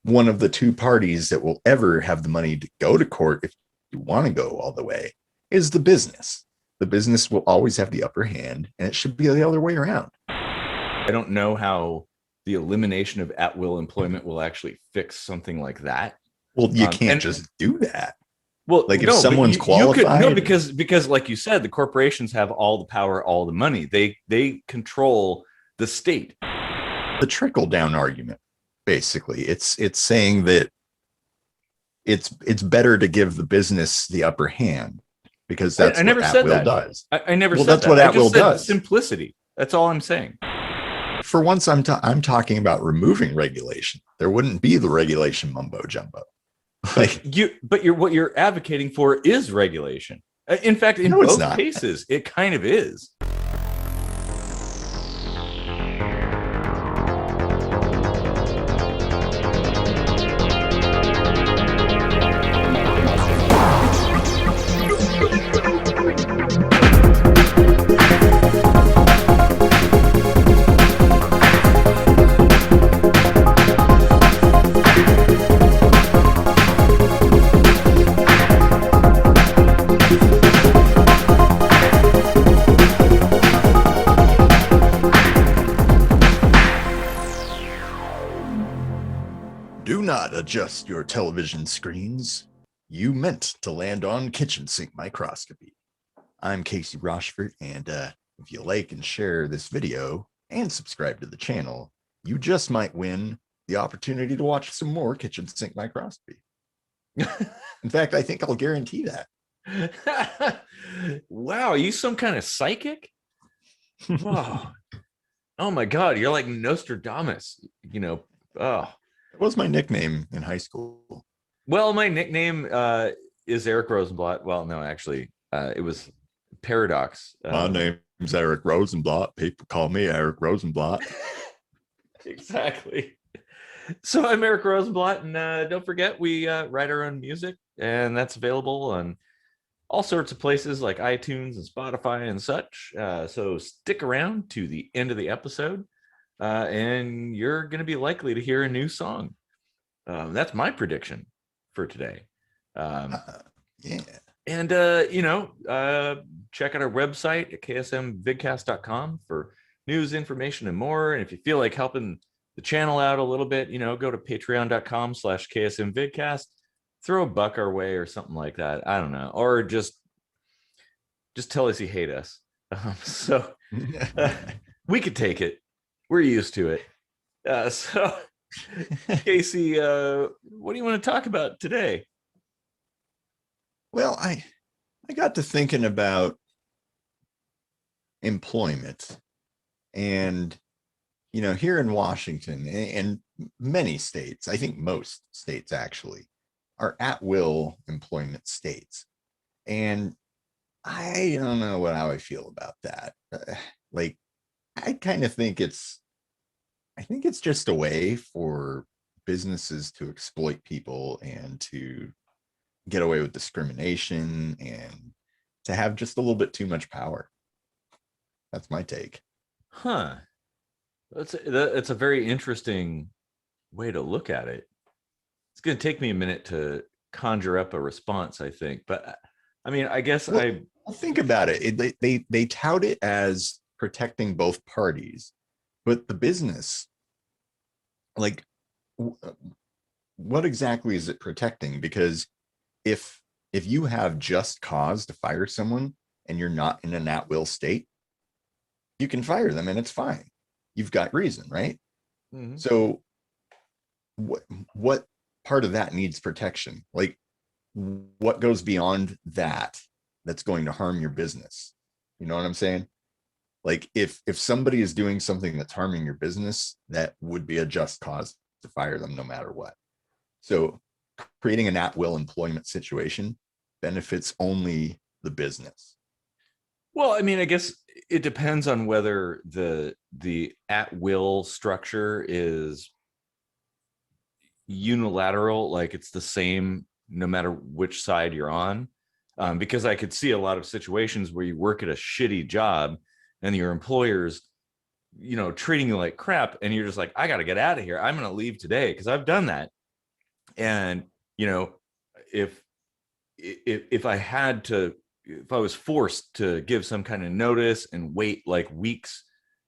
one of the two parties that will ever have the money to go to court, if you want to go all the way, is the business. The business will always have the upper hand, and it should be the other way around. I don't know how the elimination of at-will employment will actually fix something like that. Well, you can't just do that. Well, like if someone's qualified, you could, because like you said, the corporations have all the power, all the money. They control the state. The trickle down argument, basically, it's saying that it's better to give the business the upper hand because that's what at-will does. I never said that's that. What at-will does. Simplicity. That's all I'm saying. For once, I'm talking about removing regulation. There wouldn't be the regulation mumbo jumbo. Like what you're advocating for is regulation. In fact, in both cases, it kind of is. Adjust your television screens. You meant to land on kitchen sink microscopy. I'm Casey Rochford, and if you like and share this video and subscribe to the channel, you just might win the opportunity to watch some more kitchen sink microscopy. In fact, I think I'll guarantee that. Wow, are you some kind of psychic? Wow. Oh my God, you're like Nostradamus, oh. What was my nickname in high school? Well, my nickname is Eric Rosenblatt. Well, no, actually, it was Paradox. My name's Eric Rosenblatt. People call me Eric Rosenblatt. Exactly. So I'm Eric Rosenblatt, and don't forget, we write our own music, and that's available on all sorts of places like iTunes and Spotify and such. So stick around to the end of the episode. And you're going to be likely to hear a new song. That's my prediction for today. Yeah. And, check out our website at ksmvidcast.com for news, information, and more. And if you feel like helping the channel out a little bit, go to patreon.com/ksmvidcast, throw a buck our way or something like that. I don't know. Or just tell us you hate us. So we could take it. We're used to it. So, Casey, what do you want to talk about today? Well, I got to thinking about employment, and here in Washington and many states, I think most states actually, are at-will employment states, and I don't know how I feel about that. I kind of think it's just a way for businesses to exploit people and to get away with discrimination and to have just a little bit too much power. That's my take. Huh. That's a very interesting way to look at it. It's going to take me a minute to conjure up a response, I think. But I mean, I guess I'll think about it. They tout it as protecting both parties, but the business, like, what exactly is it protecting? Because if you have just cause to fire someone and you're not in an at-will state, you can fire them and it's fine. You've got reason, right? Mm-hmm. So what part of that needs protection? Like, what goes beyond that's going to harm your business? You know what I'm saying? Like, if somebody is doing something that's harming your business, that would be a just cause to fire them no matter what. So creating an at-will employment situation benefits only the business. Well, I mean, I guess it depends on whether the at-will structure is unilateral, like it's the same no matter which side you're on. Because I could see a lot of situations where you work at a shitty job and your employer's, treating you like crap, and you're just like, I got to get out of here. I'm going to leave today, because I've done that. And, you know, if if I had to, if I was forced to give some kind of notice and wait like weeks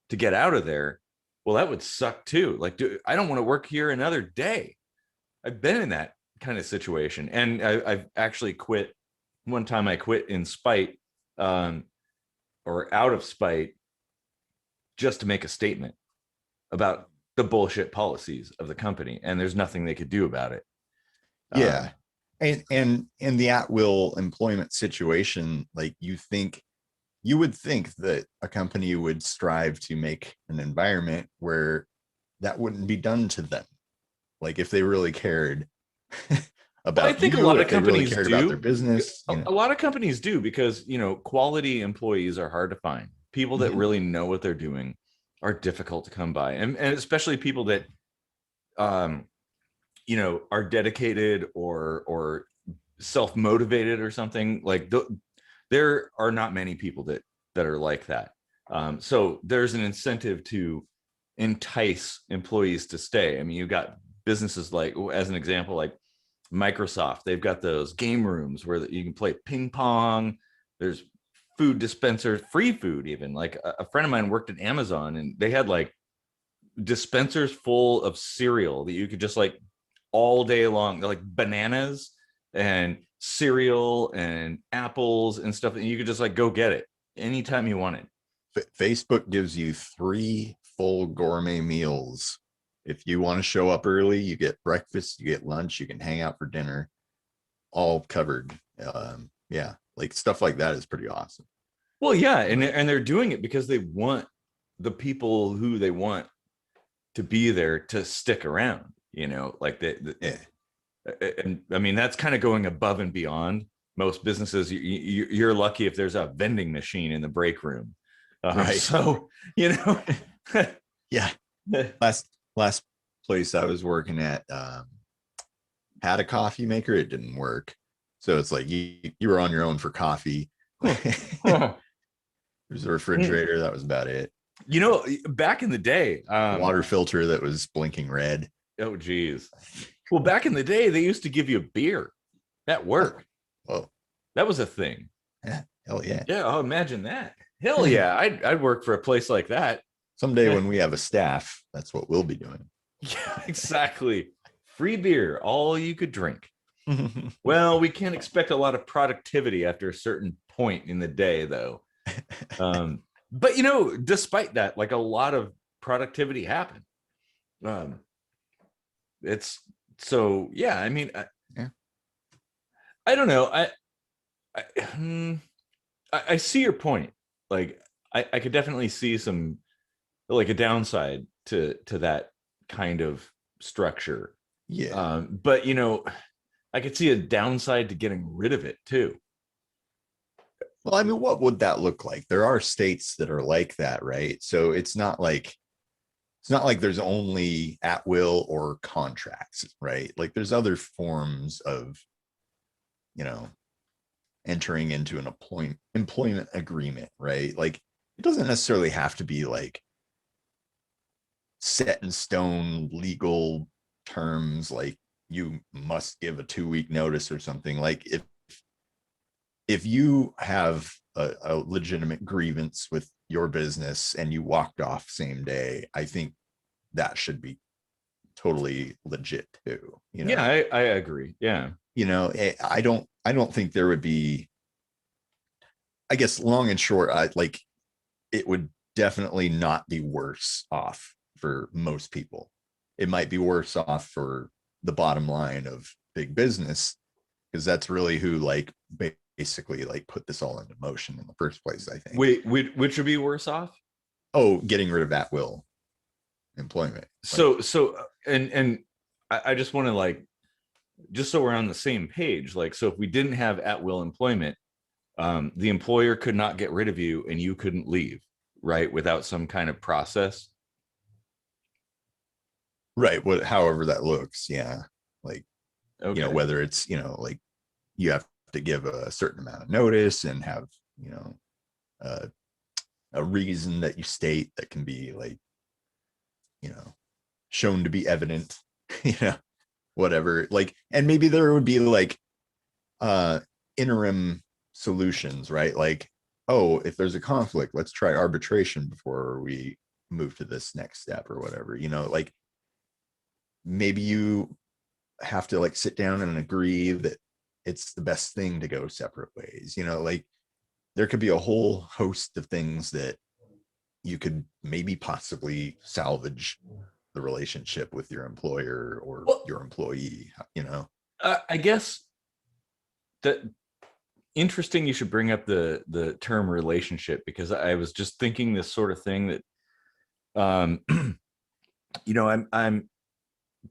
to get out of there, well, that would suck too. Like, I don't want to work here another day. I've been in that kind of situation, and I've actually quit. One time I quit in spite, or out of spite, just to make a statement about the bullshit policies of the company, and there's nothing they could do about it. Yeah. And in the at-will employment situation, like you would think that a company would strive to make an environment where that wouldn't be done to them. Like if they really cared Well, I about think a you, lot if of they really companies cared about their do. business, A lot of companies do, because, you know, quality employees are hard to find. People that Mhm. really know what they're doing are difficult to come by, and especially people that, um, you know, are dedicated or self-motivated or something. Like there are not many people that are like that. So there's an incentive to entice employees to stay. I mean, you've got businesses like, as an example, like Microsoft. They've got those game rooms where you can play ping pong. There's food dispensers, free food even. Like a friend of mine worked at Amazon, and they had like dispensers full of cereal that you could just like all day long. They're like bananas and cereal and apples and stuff, and you could just like go get it anytime you wanted. Facebook gives you 3 full gourmet meals. If you want to show up early, you get breakfast, you get lunch, you can hang out for dinner, all covered. Yeah, like stuff like that is pretty awesome. Well, yeah, and they're doing it because they want the people who they want to be there to stick around. You know, like Yeah, and I mean that's kind of going above and beyond. Most businesses, you're lucky if there's a vending machine in the break room. right. So you know, Yeah. Last place I was working at had a coffee maker. It didn't work. So it's like you were on your own for coffee. There's a refrigerator. That was about it. you know, back in the day, Water filter that was blinking red. oh geez, well, back in the day, they used to give you a beer at work. Whoa. That was a thing. Yeah, hell yeah. Yeah, oh, imagine that. Hell yeah, I'd work for a place like that. Someday when we have a staff, that's what we'll be doing. Yeah, exactly. Free beer, all you could drink. Well, we can't expect a lot of productivity after a certain point in the day, though. But you know, despite that, like a lot of productivity happened. Um, it's so yeah. I mean, Yeah. I don't know. I, I see your point. Like, I could definitely see some like a downside to that kind of structure. Yeah. But you know, I could see a downside to getting rid of it too. Well, I mean, what would that look like? There are states that are like that, right? So it's not like there's only at will or contracts, right? Like there's other forms of, you know, entering into an employment agreement, right? Like it doesn't necessarily have to be like set in stone legal terms, like you must give a 2-week notice or something. Like if you have a legitimate grievance with your business and you walked off same day, I think that should be totally legit too. Yeah, I agree. Yeah. I don't think there would be, I guess long and short, I like it would definitely not be worse off for most people. It might be worse off for the bottom line of big business, because that's really who like basically like put this all into motion in the first place, I think. Wait, which would be worse off? Oh, getting rid of at will employment. Like, So and I just want to like, just so we're on the same page, like, so if we didn't have at will employment, the employer could not get rid of you and you couldn't leave, right, without some kind of process. right, what however that looks, yeah. Like, Okay. whether it's, like you have to give a certain amount of notice and have, you know, uh, a reason that you state that can be like, shown to be evident, you know, whatever. Like, and maybe there would be like interim solutions, right? Like, oh, if there's a conflict, let's try arbitration before we move to this next step or whatever, like maybe you have to like sit down and agree that it's the best thing to go separate ways, like there could be a whole host of things that you could maybe possibly salvage the relationship with your employer or Well, your employee, I guess that interesting you should bring up the term relationship, because I was just thinking this sort of thing that I'm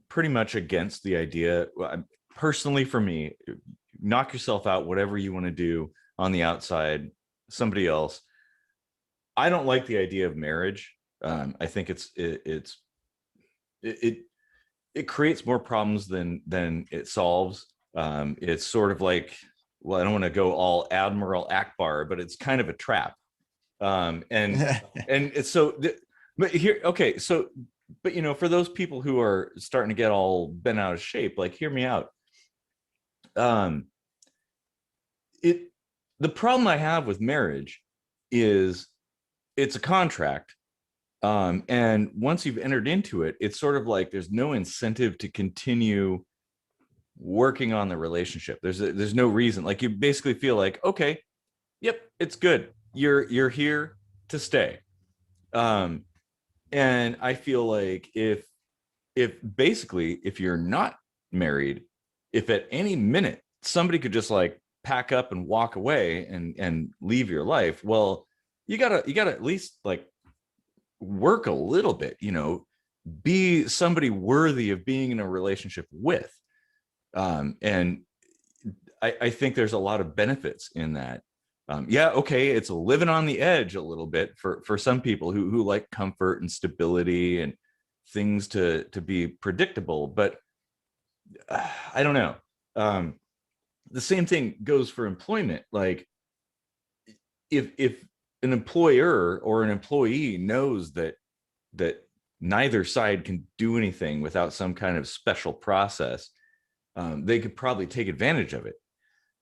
pretty much against the idea. Personally, for me, knock yourself out, whatever you want to do on the outside, somebody else. I don't like the idea of marriage. I think it creates more problems than it solves. It's sort of like, well, I don't want to go all Admiral Akbar, but it's kind of a trap. And it's so, but here, okay, so, but for those people who are starting to get all bent out of shape, like, hear me out. The problem I have with marriage is it's a contract. And once you've entered into it, it's sort of like there's no incentive to continue working on the relationship. There's no reason. Like, you basically feel like, okay, yep, it's good. You're here to stay. And I feel like if basically if you're not married, if at any minute somebody could just like pack up and walk away and leave your life, well, you gotta at least like work a little bit, be somebody worthy of being in a relationship with. And I think there's a lot of benefits in that. Yeah, okay, it's living on the edge a little bit for some people who like comfort and stability and things to be predictable, but I don't know. The same thing goes for employment. Like, if an employer or an employee knows that neither side can do anything without some kind of special process, they could probably take advantage of it.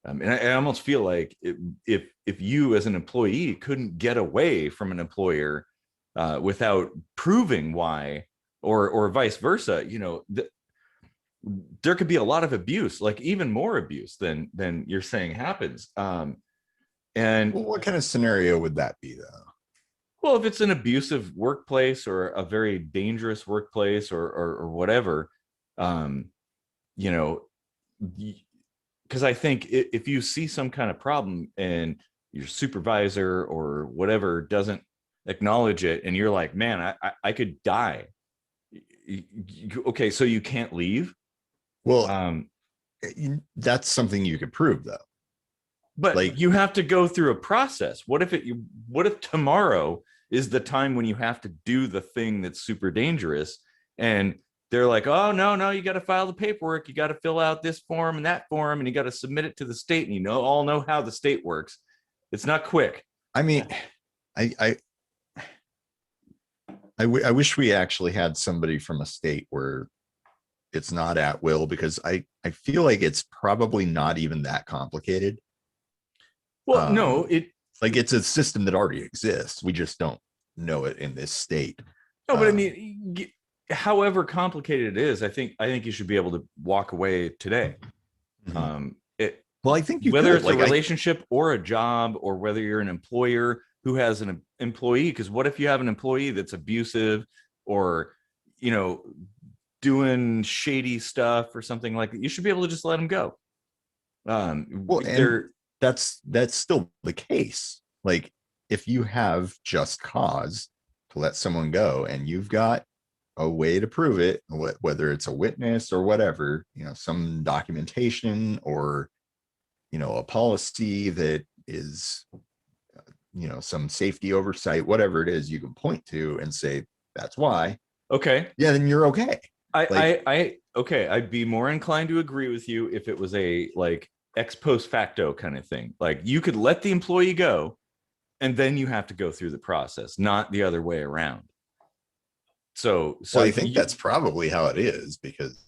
And I almost feel like if you as an employee couldn't get away from an employer without proving why, or vice versa, there could be a lot of abuse, like even more abuse than you're saying happens. And well, what kind of scenario would that be, though? well, if it's an abusive workplace or a very dangerous workplace or whatever, you know, because I think if you see some kind of problem and your supervisor or whatever doesn't acknowledge it, and you're like, man, I could die. Okay, so you can't leave. Well, that's something you could prove, though. But like, you have to go through a process. What if tomorrow is the time when you have to do the thing that's super dangerous, and they're like, oh, no, you got to file the paperwork, you got to fill out this form and that form, and you got to submit it to the state, and all know how the state works. It's not quick. I mean, I wish we actually had somebody from a state where it's not at will, because I feel like it's probably not even that complicated. Well, no, it's a system that already exists. We just don't know it in this state. No, but I mean, however complicated it is, I think you should be able to walk away today. Mm-hmm. Well, I think whether it's a relationship or a job, or whether you're an employer who has an employee, because what if you have an employee that's abusive or, doing shady stuff or something like that? You should be able to just let them go. Well, and that's still the case. Like, if you have just cause to let someone go and you've got a way to prove it, whether it's a witness or whatever, some documentation or, a policy that is, some safety oversight, whatever it is, you can point to and say, that's why. Okay. Yeah, then you're okay. Okay. I'd be more inclined to agree with you if it was a like ex post facto kind of thing. Like, you could let the employee go and then you have to go through the process, not the other way around. So I think that's probably how it is, because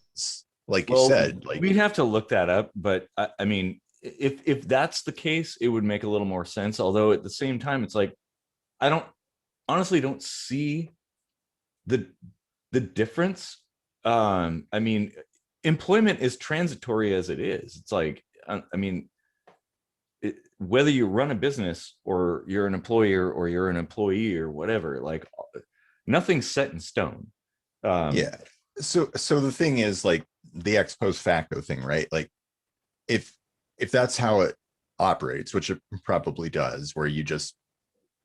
like you Well, said, like, we'd have to look that up, but I mean, if that's the case, it would make a little more sense. Although at the same time, it's like I don't honestly don't see the difference. I mean, employment is transitory as it is. It's like I mean, whether you run a business or you're an employer or you're an employee or whatever, like nothing's set in stone. Um, yeah. So the thing is, like, the ex post facto thing, right? Like, if that's how it operates, which it probably does, where you just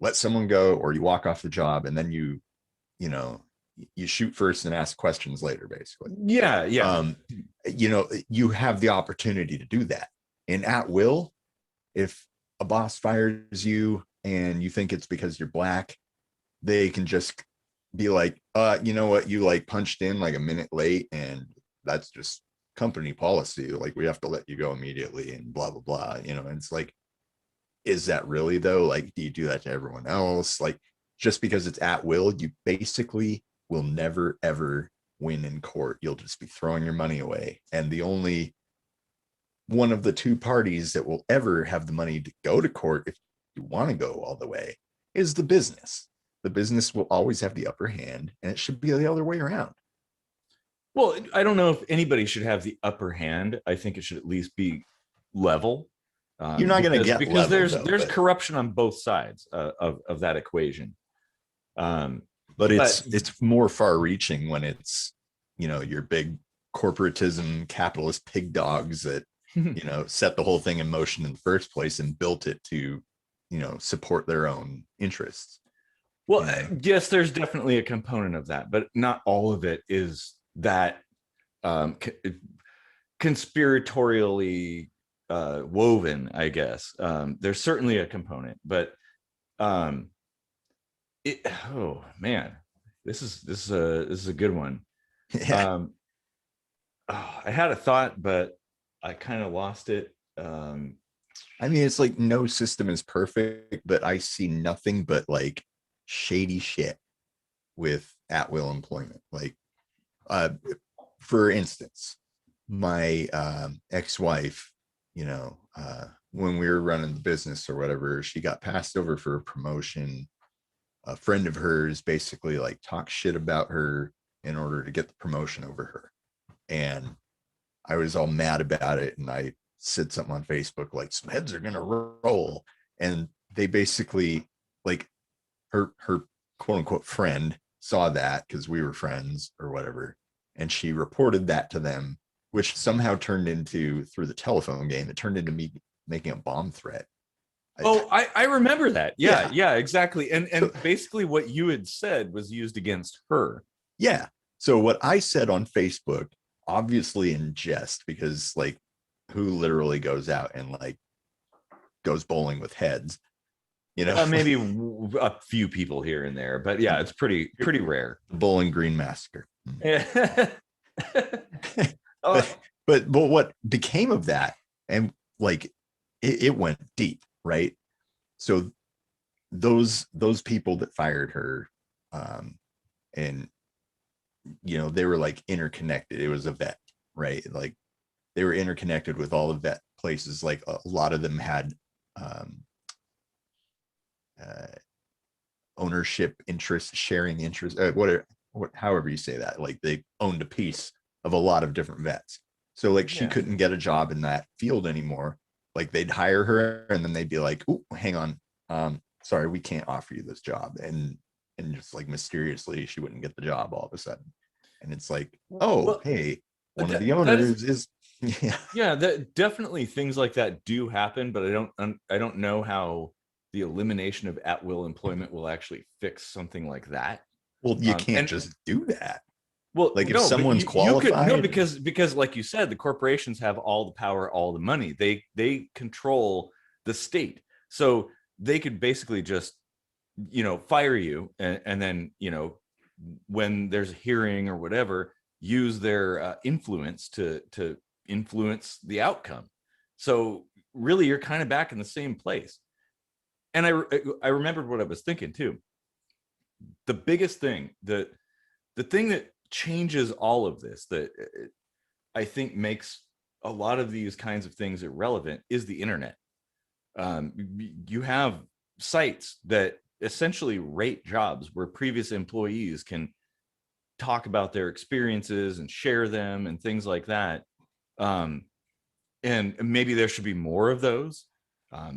let someone go or you walk off the job and then you know you shoot first and ask questions later, basically. yeah, yeah. um you have the opportunity to do that. And at will, if a boss fires you and you think it's because you're black, they can just be like, you know what, you like punched in like a minute late, and that's just company policy, like we have to let you go immediately and blah blah blah. And it's like, is that really though? Like, do you do that to everyone else? Like, just because it's at will, you basically will never ever win in court. You'll just be throwing your money away, and the only one of the two parties that will ever have the money to go to court, if you want to go all the way, is the business. The business will always have the upper hand, and it should be the other way around. Well, I don't know if anybody should have the upper hand. I think it should at least be level, You're not going to get because level though, there's corruption on both sides of that equation. But But it's more far reaching when it's, your big corporatism capitalist pig dogs that, set the whole thing in motion in the first place and built it to, support their own interests. well, yes, there's definitely a component of that, but not all of it is that conspiratorially woven, I guess. There's certainly a component, but um, oh man, this is a good one. Yeah. I had a thought, but I kind of lost it. I mean, it's like no system is perfect, but I see nothing but like shady shit with at will employment. Like, uh, for instance, my ex-wife, when we were running the business or whatever, she got passed over for a promotion. A friend of hers basically like talked shit about her in order to get the promotion over her. And I was all mad about it. And I said something on Facebook like, some heads are going to roll. And they basically, like, her quote unquote friend saw that because we were friends or whatever. And she reported that to them, which somehow turned into, through the telephone game, it turned into me making a bomb threat. Oh, I remember that. Yeah. Yeah, exactly. And So, basically what you had said was used against her. yeah. So what I said on Facebook, obviously in jest, because like, who literally goes out and like goes bowling with heads, Maybe a few people here and there, but yeah, it's pretty rare. the Bowling Green Massacre. Yeah. but, but what became of that, and like, it went deep, right? So those people that fired her, and they were like interconnected. It was a vet, right? Like, they were interconnected with all the vet places. Like, a lot of them had uh, ownership interest, sharing interest, however you say that. Like, they owned a piece of a lot of different vets. So like, she couldn't get a job in that field anymore. Like, they'd hire her and then they'd be like, oh, hang on, sorry, we can't offer you this job. And just like mysteriously she wouldn't get the job all of a sudden. And it's like, oh, Well, hey, one of the that is, owners is yeah. yeah, that definitely things like that do happen, but I don't know how the elimination of at will employment will actually fix something like that. Well, you can't And just do that. well, Like, if no, but someone's you could no, qualified, because like you said, the corporations have all the power, all the money. They control the state, so they could basically just fire you, and then when there's a hearing or whatever, use their influence to influence the outcome. So really, you're kind of back in the same place. And I remembered what I was thinking too. The biggest thing, the thing that changes all of this, that I think makes a lot of these kinds of things irrelevant is the internet. You have sites that essentially rate jobs where previous employees can talk about their experiences and share them and things like that. And maybe there should be more of those,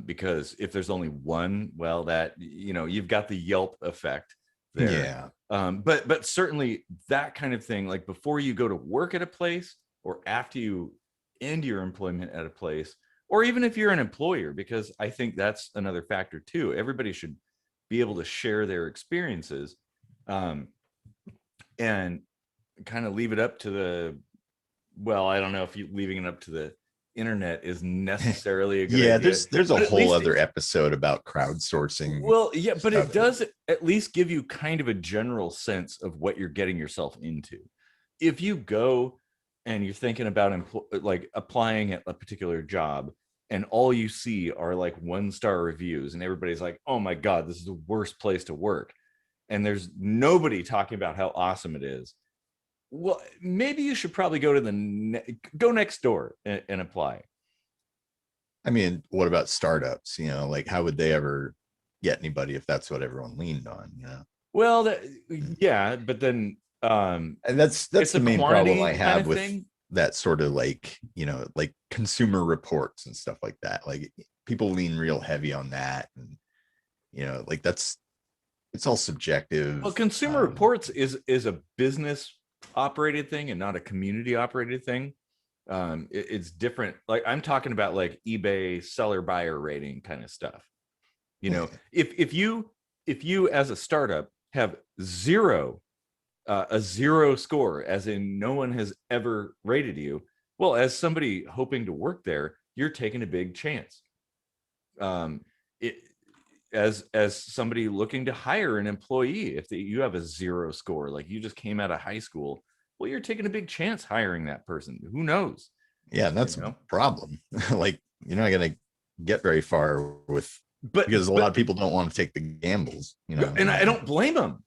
because if there's only one, well, that, you've got the Yelp effect there. Yeah. But certainly that kind of thing, like before you go to work at a place or after you end your employment at a place, or even if you're an employer, because I think that's another factor too. Everybody should be able to share their experiences, and kind of leave it up to the, well, I don't know if you leaving it up to the internet is necessarily a good Yeah, idea. there's a But at whole least other episode about crowdsourcing. well, yeah, but it stuff. does at least give you kind of a general sense of what you're getting yourself into. If you go and you're thinking about like applying at a particular job, and all you see are like 1-star reviews, and everybody's like, "Oh my God, this is the worst place to work," and there's nobody talking about how awesome it is. Well, maybe you should probably go to go next door and apply. I mean, what about startups? Like how would they ever get anybody if that's what everyone leaned on? Well, yeah, but then And that's it's the a main problem quantity I kind have of with thing. that sort of like, like consumer reports and stuff like that. Like people lean real heavy on that. And, like it's all subjective. Well, Consumer Reports is a business operated thing and not a community operated thing. It's different. Like I'm talking about like eBay seller buyer rating kind of stuff. If you as a startup have a zero score, as in no one has ever rated you, well, as somebody hoping to work there, you're taking a big chance. It as somebody looking to hire an employee, if you have a zero score, like you just came out of high school, well, you're taking a big chance hiring that person. Who knows? Yeah, that's a problem. Like you're not gonna get very far with, because a lot of people don't want to take the gambles, and I don't blame them.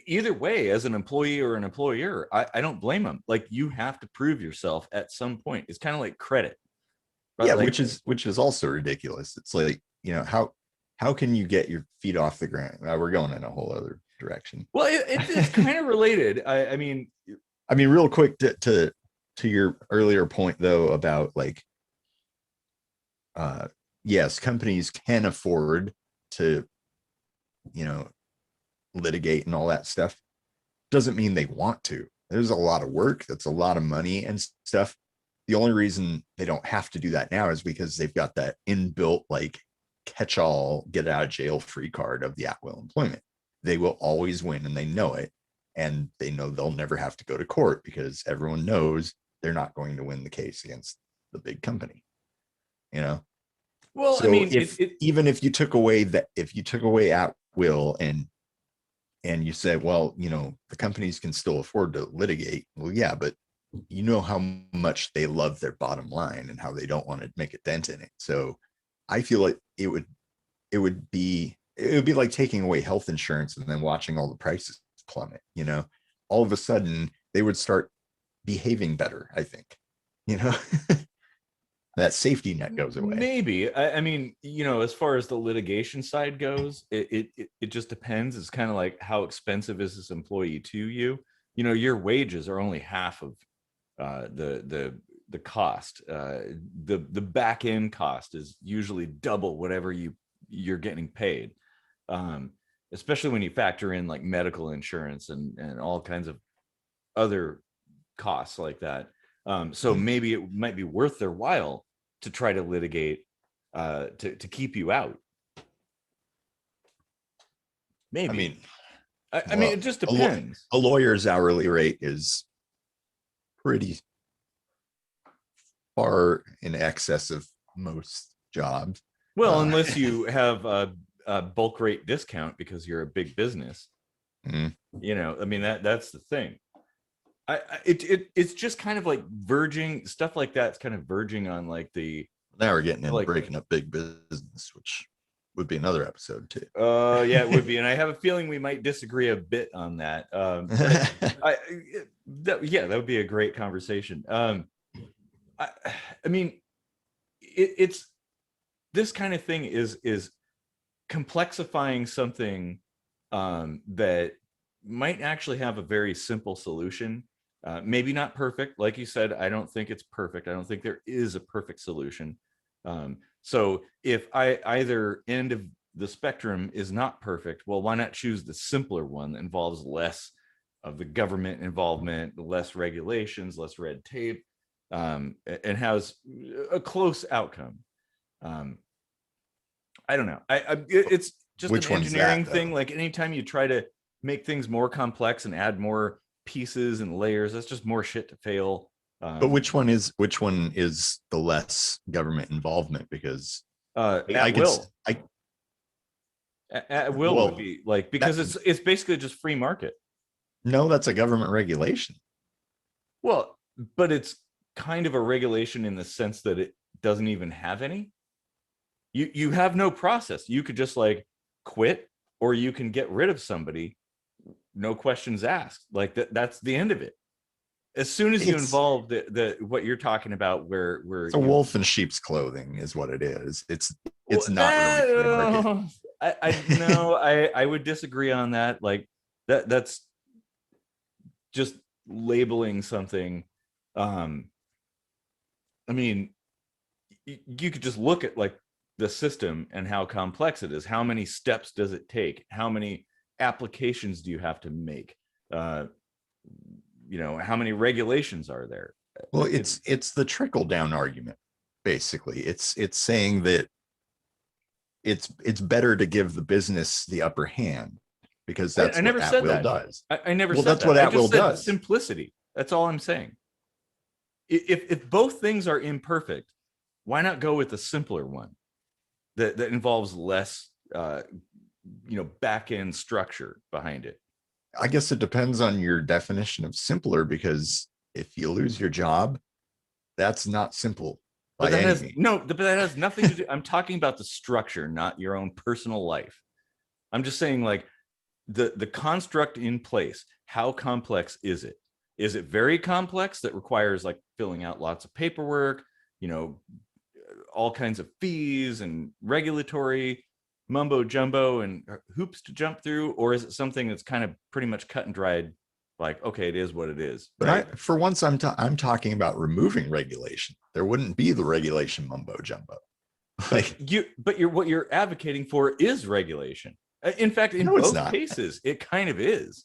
Either way, as an employee or an employer, I don't blame them. Like you have to prove yourself at some point. It's kind of like credit. Right? Yeah, like, which is also ridiculous. It's like, how can you get your feet off the ground? We're going in a whole other direction. Well, it's kind of related. I mean, real quick to your earlier point though about like, yes, companies can afford to, litigate and all that stuff. Doesn't mean they want to. There's a lot of work. That's a lot of money and stuff. The only reason they don't have to do that now is because they've got that inbuilt like catch-all, get out of jail free card of the at-will employment. They will always win, and they know it, and they know they'll never have to go to court because everyone knows they're not going to win the case against the big company. Well, so I mean, even if you took away at will and you said, well, the companies can still afford to litigate. Well, yeah, but you know how much they love their bottom line and how they don't want to make a dent in it. So I feel like it would be like taking away health insurance and then watching all the prices plummet. All of a sudden they would start behaving better, I think. That safety net goes away. Maybe. I mean, as far as the litigation side goes, it just depends. It's kind of like how expensive is this employee to you? Your wages are only half of the cost. The back end cost is usually double whatever you're getting paid. Especially when you factor in like medical insurance and all kinds of other costs like that. So maybe it might be worth their while to try to litigate to keep you out. Maybe. I mean, it just depends. A lawyer's hourly rate is pretty far in excess of most jobs. Well, unless you have a bulk rate discount because you're a big business. I mean, that's the thing. It's just kind of like verging stuff like that. It's kind of verging on like the, now we're getting into like breaking up big business, which would be another episode too. Yeah, it would be. And I have a feeling we might disagree a bit on that. That would be a great conversation. I, I mean, it's this kind of thing is complexifying something that might actually have a very simple solution. Maybe not perfect. Like you said, I don't think it's perfect. I don't think there is a perfect solution. So if either end of the spectrum is not perfect, well, why not choose the simpler one that involves less of the government involvement, less regulations, less red tape, and has a close outcome. I don't know. It's just an Which one's engineering that thing. though? Like anytime you try to make things more complex and add more pieces and layers, that's just more shit to fail. But which one is the less government involvement? Because I At could will, I at will would well be like, that because it's basically just free market. no, that's a government regulation. Well, but it's kind of a regulation in the sense that it doesn't even have any. You have no process. You could just like quit, or you can get rid of somebody, no questions asked. Like that's the end of it. As soon as you It's involve the what you're talking about, where it's a you know, wolf in sheep's clothing, is what it is. well, It's not really that free market. I no, I would disagree on that. Like that's just labeling something. Um, I mean, you could just look at like the system and how complex it is. How many steps does it take? How many applications do you have to make? Uh, how many regulations are there? Well, It's it's the trickle down argument. Basically, it's saying that it's better to give the business the upper hand because I that's what never at said will that. does. I never Well, said that's that. what I at will just said does. simplicity. That's all I'm saying. If both things are imperfect, why not go with the simpler one that involves less, back end structure behind it? I guess it depends on your definition of simpler because if you lose your job, that's not simple But by that any has means. no. But that has nothing to do. I'm talking about the structure, not your own personal life. I'm just saying, like the construct in place. How complex is it? Is it very complex that requires like filling out lots of paperwork, you know, all kinds of fees and regulatory mumbo jumbo and hoops to jump through? Or is it something that's kind of pretty much cut and dried? Like, okay, it is what it is, But right? for once, I'm talking about removing regulation. There wouldn't be the regulation mumbo jumbo. But Like, what you're advocating for is regulation. In fact, in no, it's both not. cases, it kind of is.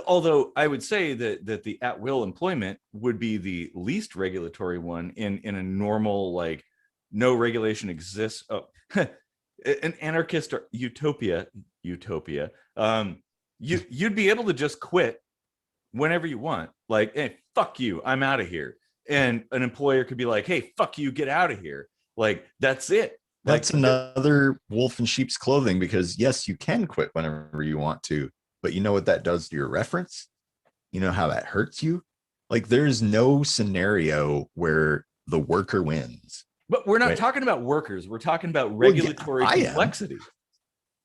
Although I would say that the at will employment would be the least regulatory one in a normal, like, no regulation exists. Oh, an anarchist or utopia. You'd be able to just quit whenever you want. Like, hey, fuck you, I'm out of here. And an employer could be like, hey, fuck you, get out of here. Like, that's it. That's Like, another wolf in sheep's clothing because yes, you can quit whenever you want to, but you know what that does to your reference? You know how that hurts you? Like there's no scenario where the worker wins. but we're not When, talking about workers. We're talking about well, yeah, regulatory I am. complexity.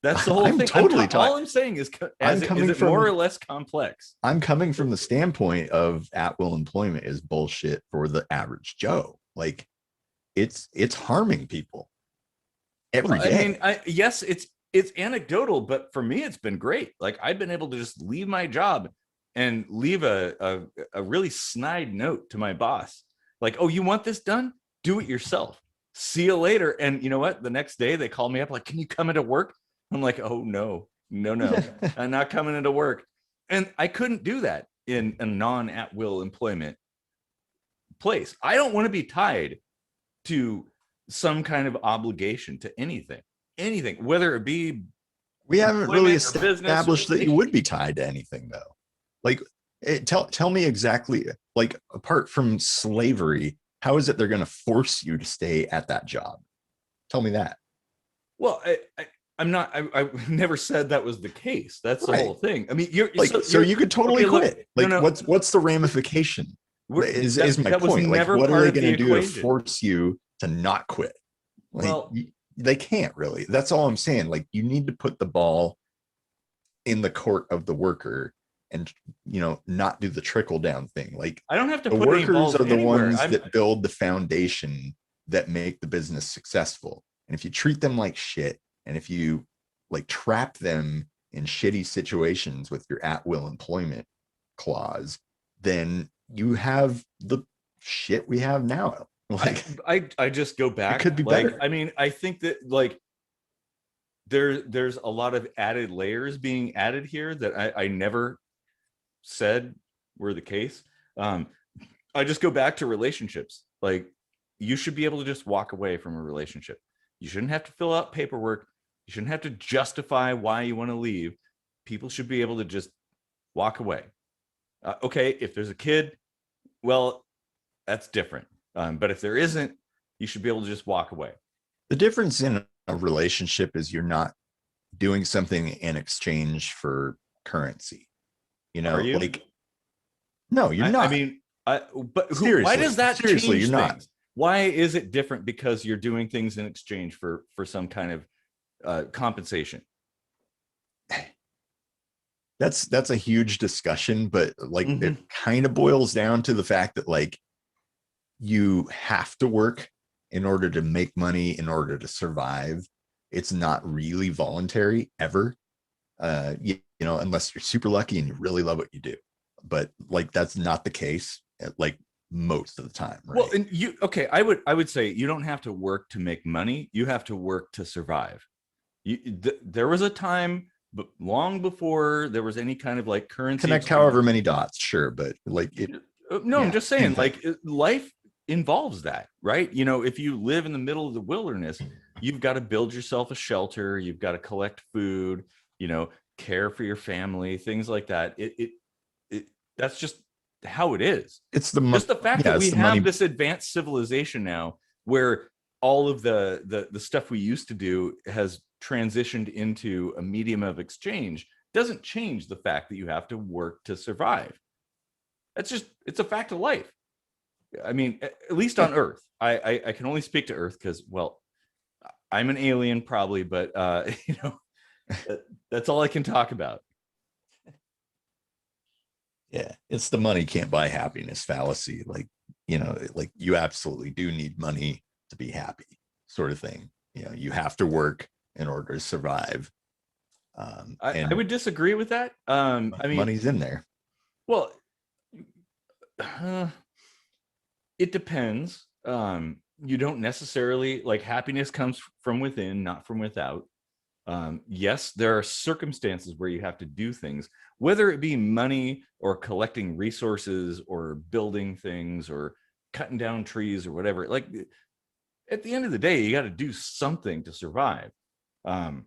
That's the whole I'm thing. totally All talking. I'm saying is, I'm is coming it more or from less complex? I'm coming from the standpoint of at will employment is bullshit for the average Joe. Like it's harming people Well, every I mean, day. yes, it's anecdotal, but for me, it's been great. Like, I've been able to just leave my job and leave a really snide note to my boss. Like, oh, you want this done? Do it yourself. See you later. And you know what? The next day they call me up like, can you come into work? I'm like, oh no, I'm not coming into work. And I couldn't do that in a non at will employment place. I don't want to be tied to some kind of obligation to anything, whether it be We haven't really employment or business or established that you would anything. be tied to anything though. Like tell me exactly, like apart from slavery, how is it they're going to force you to stay at that job? Tell me that. Well, I'm not. I never said that was the case. That's the Right. whole thing. I mean, Like so you're you could totally okay. Look, quit. no, Like no, what's the ramification? Is my that was point. Like never what are part they of going the to do to equation. force you to not quit? Like Well, they can't really. That's all I'm saying. Like you need to put the ball in the court of the worker and, not do the trickle down thing. Like, I don't have to the put any workers balls are the anywhere. ones that build the foundation that make the business successful. And if you treat them like shit, and if you like trap them in shitty situations with your at-will employment clause, then you have the shit we have now. Like, I just go back. it could be like, better. I mean, I think that like there's a lot of added layers being added here that I never said were the case. I just go back to relationships. Like, you should be able to just walk away from a relationship. You shouldn't have to fill out paperwork. You shouldn't have to justify why you want to leave. People should be able to just walk away. Okay, if there's a kid, well, that's different. But if there isn't, you should be able to just walk away. The difference in a relationship is you're not doing something in exchange for currency. Are you? Like, no, you're I not. mean, but Seriously, why does that seriously, change you're not. things? Why is it different because you're doing things in exchange for some kind of compensation? That's a huge discussion, but like, Mhm. it kind of boils down to the fact that, like, you have to work in order to make money, in order to survive. It's not really voluntary ever. Unless you're super lucky and you really love what you do. But like, that's not the case, like, most of the time, right? Well, and I would say you don't have to work to make money. You have to work to survive. There was a time, but long before there was any kind of like currency Connect exchange. however many dots, sure, but like it. No, Yeah, I'm just saying, like, life involves that, right? If you live in the middle of the wilderness, you've got to build yourself a shelter. You've got to collect food, care for your family, things like that. That's just how it is. It's Just the fact that we the have money. this advanced civilization now, where all of the stuff we used to do has transitioned into a medium of exchange, doesn't change the fact that you have to work to survive. It's a fact of life. I mean, at least on Earth. I can only speak to Earth because, well, I'm an alien probably, but that's all I can talk about. Yeah, it's the money can't buy happiness fallacy. Like, like, you absolutely do need money to be happy, sort of thing. You have to work in order to survive. I would disagree with that. I mean, money's in there. Well, it depends. You don't necessarily, like, happiness comes from within, not from without. Yes, there are circumstances where you have to do things, whether it be money or collecting resources or building things or cutting down trees or whatever. Like, at the end of the day, you got to do something to survive. And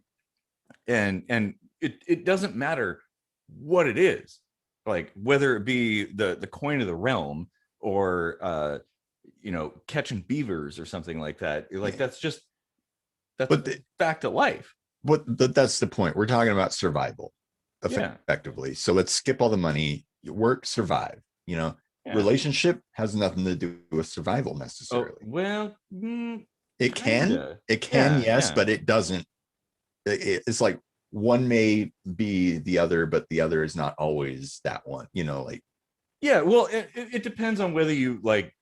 it doesn't matter what it is, like whether it be the coin of the realm or catching beavers or something like that. Like, that's the fact of life. But that's the point. We're talking about survival effectively. Yeah. So let's skip all the money. You work, survive. Yeah. Relationship has nothing to do with survival necessarily. Oh, well, it can, yes, but it doesn't. It's like, one may be the other, but the other is not always that one. Like. Yeah, well, it depends on whether you like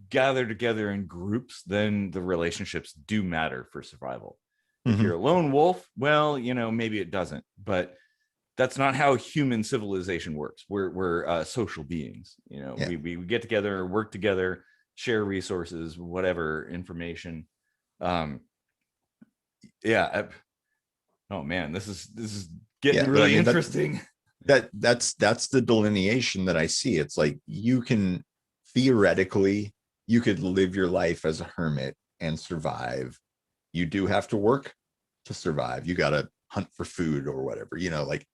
gather together in groups. Then the relationships do matter for survival. If you're a lone wolf, well, maybe it doesn't, but that's not how human civilization works. We're social beings. We get together, work together, share resources, whatever information. Oh man, this is getting really interesting. That's the delineation that I see. It's like, you can theoretically, you could live your life as a hermit and survive. You do have to work to survive. You got to hunt for food or whatever. Like,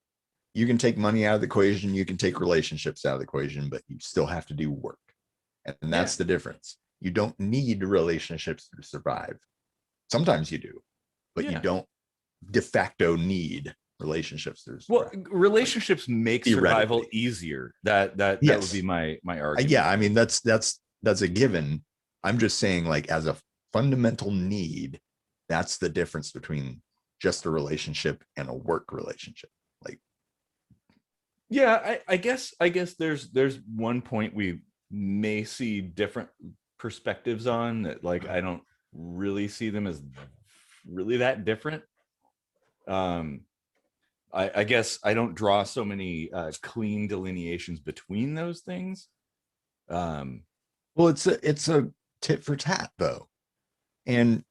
you can take money out of the equation, you can take relationships out of the equation, but you still have to do work. And that's the difference. You don't need relationships to survive. Sometimes you do, but you don't de facto need relationships. Well, relationships make survival easier. That would be my argument. Yeah, I mean, that's a given. I'm just saying, like, as a fundamental need, that's the difference between just a relationship and a work relationship. Like, Yeah, I guess there's one point we may see different perspectives on that, like I don't really see them as really that different. Um, I guess I don't draw so many clean delineations between those things. Um, Well, it's a tit for tat though. And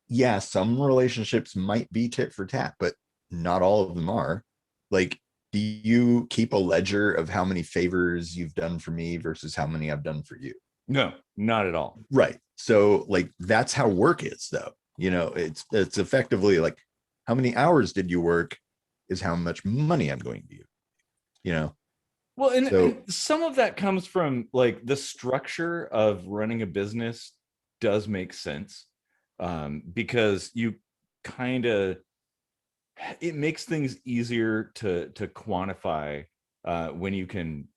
yeah, some relationships might be tit for tat, but not all of them are. Like, do you keep a ledger of how many favors you've done for me versus how many I've done for you? no, not at all. Right. So like that's how work is though. It's effectively like how many hours did you work is how much money I'm going to give, you know. Well, and So some of that comes from like the structure of running a business does make sense, because you kind of, it makes things easier to quantify when you can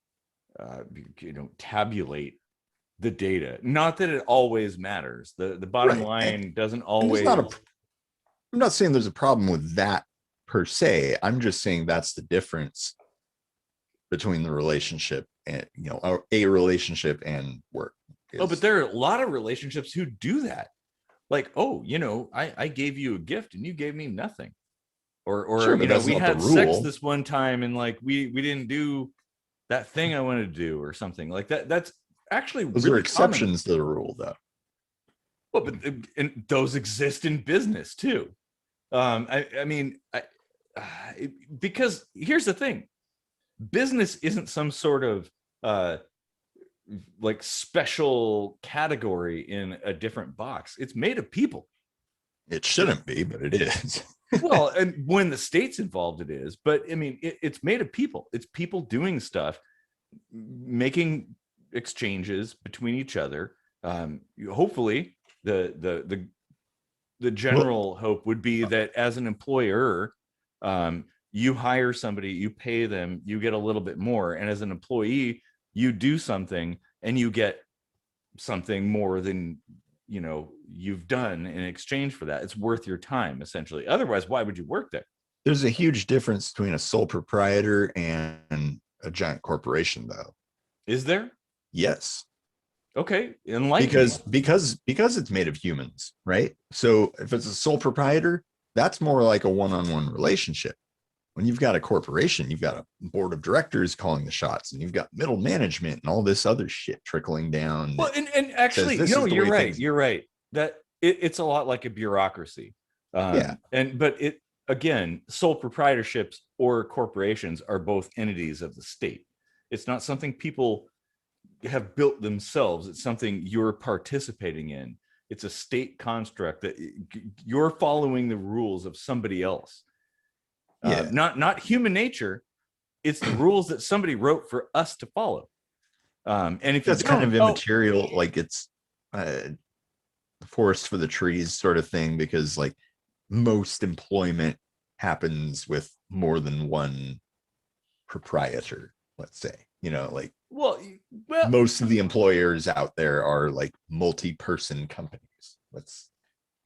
tabulate the data. Not that it always matters. The bottom right. line doesn't And there's always. not a I'm not saying there's a problem with that per se. I'm just saying that's the difference between the relationship and a relationship and work Oh, but is there are a lot of relationships who do that. Like, oh, I gave you a gift and you gave me nothing. Or sure, but that's we not the had sex rule. this one time and like we didn't do that thing I wanted to do or something like that. That's actually Those are really common. exceptions to the rule though. Well, but and those exist in business too. I mean, because here's the thing: business isn't some sort of uh, like special category in a different box. It's made of people. It It, shouldn't be, but it is. well, and when the state's involved, it is. But I mean, it's made of people. It's people doing stuff, making exchanges between each other. Hopefully, the Well, general hope would be that as an employer, you hire somebody, you pay them, you get a little bit more, and as an employee, you do something and you get something more than you've done in exchange for that. It's worth your time, essentially. Otherwise, why would you work there? there's a huge difference between a sole proprietor and a giant corporation though. Is there? Yes. Okay, enlighten me. Because it's made of humans, right? So if it's a sole proprietor, that's more like a one-on-one relationship. When you've got a corporation, you've got a board of directors calling the shots, and you've got middle management and all this other shit trickling down Well, that and says actually, this is the you're way right. things. You're right. That it's a lot like a bureaucracy. Yeah, And but it again, sole proprietorships or corporations are both entities of the state. It's not something people have built themselves. It's something you're participating in. It's a state construct that you're following the rules of somebody else. yeah. Not human nature. It's the rules that somebody wrote for us to follow. And if you That's kind don't, of oh, immaterial, like it's uh, forest for the trees sort of thing, because like most employment happens with more than one proprietor, let's say, like well, well, most of the employers out there are like multi-person companies. Let's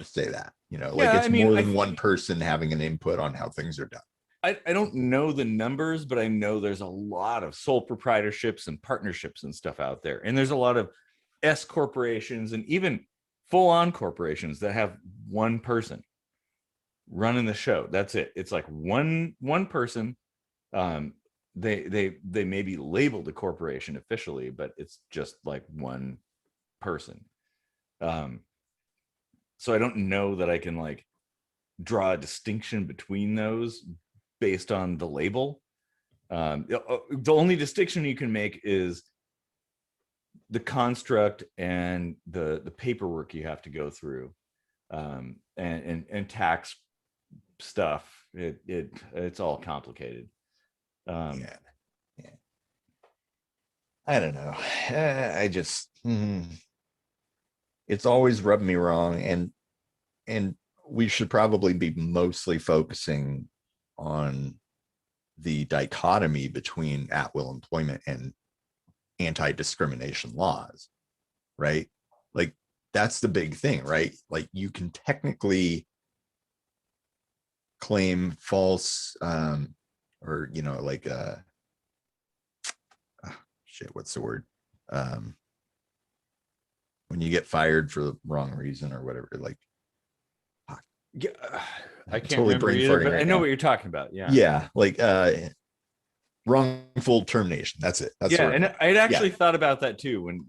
just say that, like yeah. I it's mean, more than one person having an input on how things are done. I don't know the numbers, but I know there's a lot of sole proprietorships and partnerships and stuff out there. And there's a lot of S corporations and even full on corporations that have one person running the show. That's it. It's like one person. Um, they may be labeled a corporation officially, but it's just like one person. Um, so I don't know that I can like draw a distinction between those based on the label. The only distinction you can make is the construct and the paperwork you have to go through, and tax stuff. It's all complicated. Um, Yeah, yeah. I don't know. I just it's always rubbed me wrong, and we should probably be mostly focusing on the dichotomy between at will employment and anti-discrimination laws, right? Like that's the big thing, right? Like you can technically claim false or like shit, what's the word? When you get fired for the wrong reason or whatever, like Yeah, I I'm can't totally remember brain either, farting but I right know now. what you're talking about. Yeah. Yeah, like wrongful termination. That's it. That's the Yeah, word. and I'd Yeah, actually thought about that too when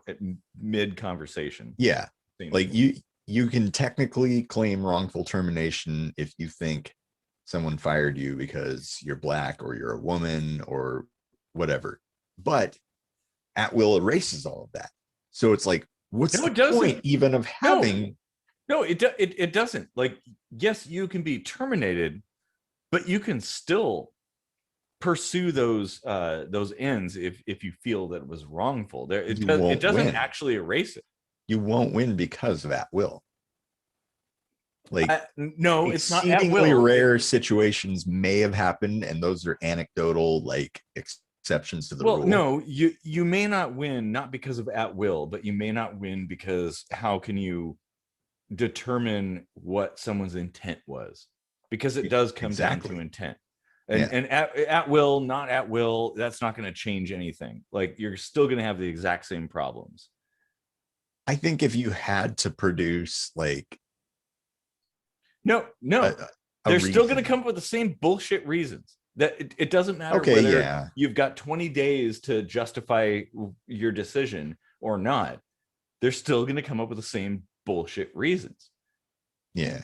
at mid conversation. yeah. Same Like thing. you can technically claim wrongful termination if you think someone fired you because you're black or you're a woman or whatever. But at will erases all of that. So it's like, what's No, the it point doesn't. even of No, having? no, it doesn't. Like, yes, you can be terminated, but you can still pursue those ends if you feel that it was wrongful. There, You it won't doesn't win. actually erase it. You won't win because of at will. Like No, it's not at exceedingly will. rare situations may have happened, and those are anecdotal, like exceptions to the Well, rule. no, you may not win not because of at will, but you may not win because how can you determine what someone's intent was? Because it does come down to Exactly. intent. Yeah. And at will, not at will, that's not going to change anything. Like you're still going to have the exact same problems. I think if you had to produce like No, a, no, a they're still going to reason. come up with the same bullshit reasons. That it doesn't matter Okay, whether yeah. you've got 20 days to justify your decision or not. They're still going to come up with the same bullshit reasons. Yeah.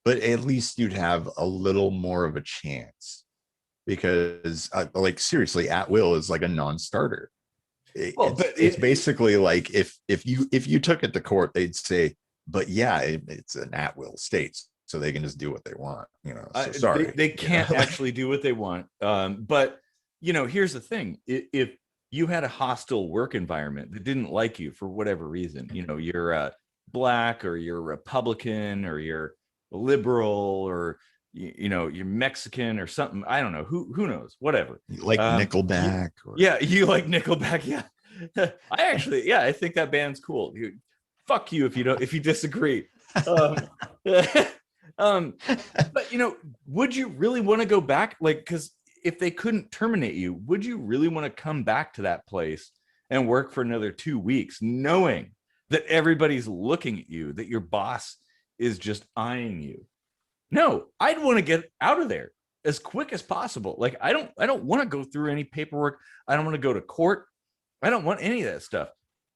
But at least you'd have a little more of a chance because like seriously, at will is like a non-starter. Well, It's basically like if you took it to court, they'd say, but yeah, it's an at will state, so they can just do what they want, you know. So sorry, they you know. can't actually do what they want. But here's the thing: if you had a hostile work environment that didn't like you for whatever reason, you're black or you're Republican or you're liberal or you're Mexican or something. I don't know who knows, whatever. Like You, Nickelback or yeah, you like Nickelback. Yeah, I think that band's cool. Fuck you if you disagree. Um, um, but would you really want to go back? Like, because if they couldn't terminate you, would you really want to come back to that place and work for another 2 weeks, knowing that everybody's looking at you, that your boss is just eyeing you? No, I'd want to get out of there as quick as possible. Like, I don't want to go through any paperwork. I don't want to go to court. I don't want any of that stuff.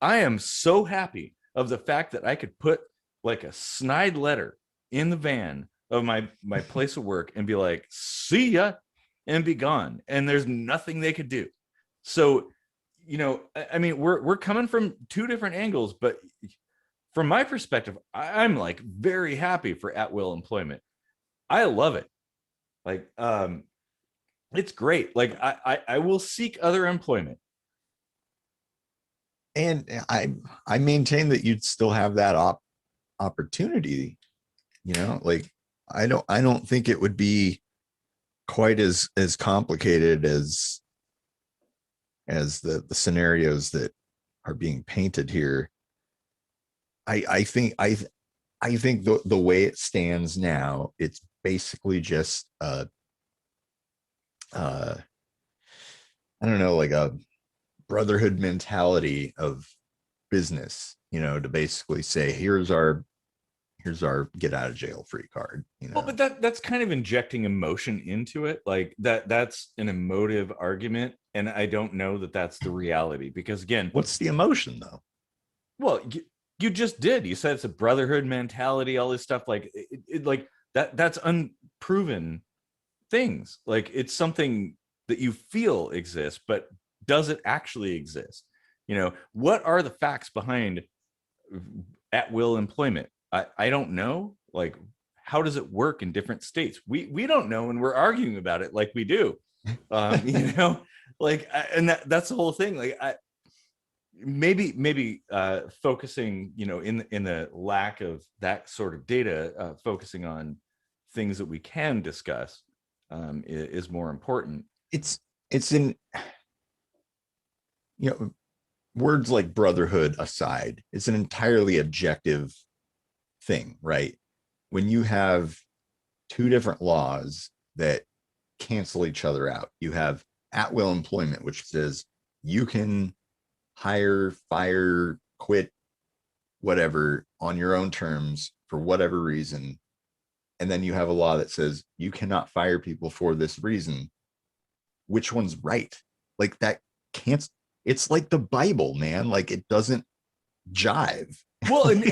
I am so happy of the fact that I could put like a snide letter in the van of my place of work and be like, see ya, and be gone. And there's nothing they could do. So, I mean, we're coming from two different angles, but from my perspective, I'm like very happy for at will employment. I love it. Like, it's great. Like I will seek other employment. and I maintain that you'd still have that opportunity, you know. Like I don't think it would be quite as complicated as the scenarios that are being painted here. I think the way it stands now, it's basically just I don't know, like a brotherhood mentality of business, you know, to basically say, here's our get out of jail free card, you Well, know. but that's kind of injecting emotion into it. Like that's an emotive argument, and I don't know that that's the reality because again, What's the emotion though? well, you just did. You said it's a brotherhood mentality, all this stuff. Like like that's unproven things. Like it's something that you feel exists, but does it actually exist? What are the facts behind at will employment? I don't know. Like, how does it work in different states? We don't know, and we're arguing about it like we do. Um, you know, like, and that's the whole thing. Like, maybe focusing, in the lack of that sort of data, focusing on things that we can discuss is more important. It's in, you know, words like brotherhood aside, it's an entirely objective thing, right? When you have two different laws that cancel each other out, you have at will employment, which says you can hire, fire, quit, whatever on your own terms for whatever reason. And then you have a law that says you cannot fire people for this reason. Which one's right? Like that can't, it's like the Bible, man. Like it doesn't jive. Well, and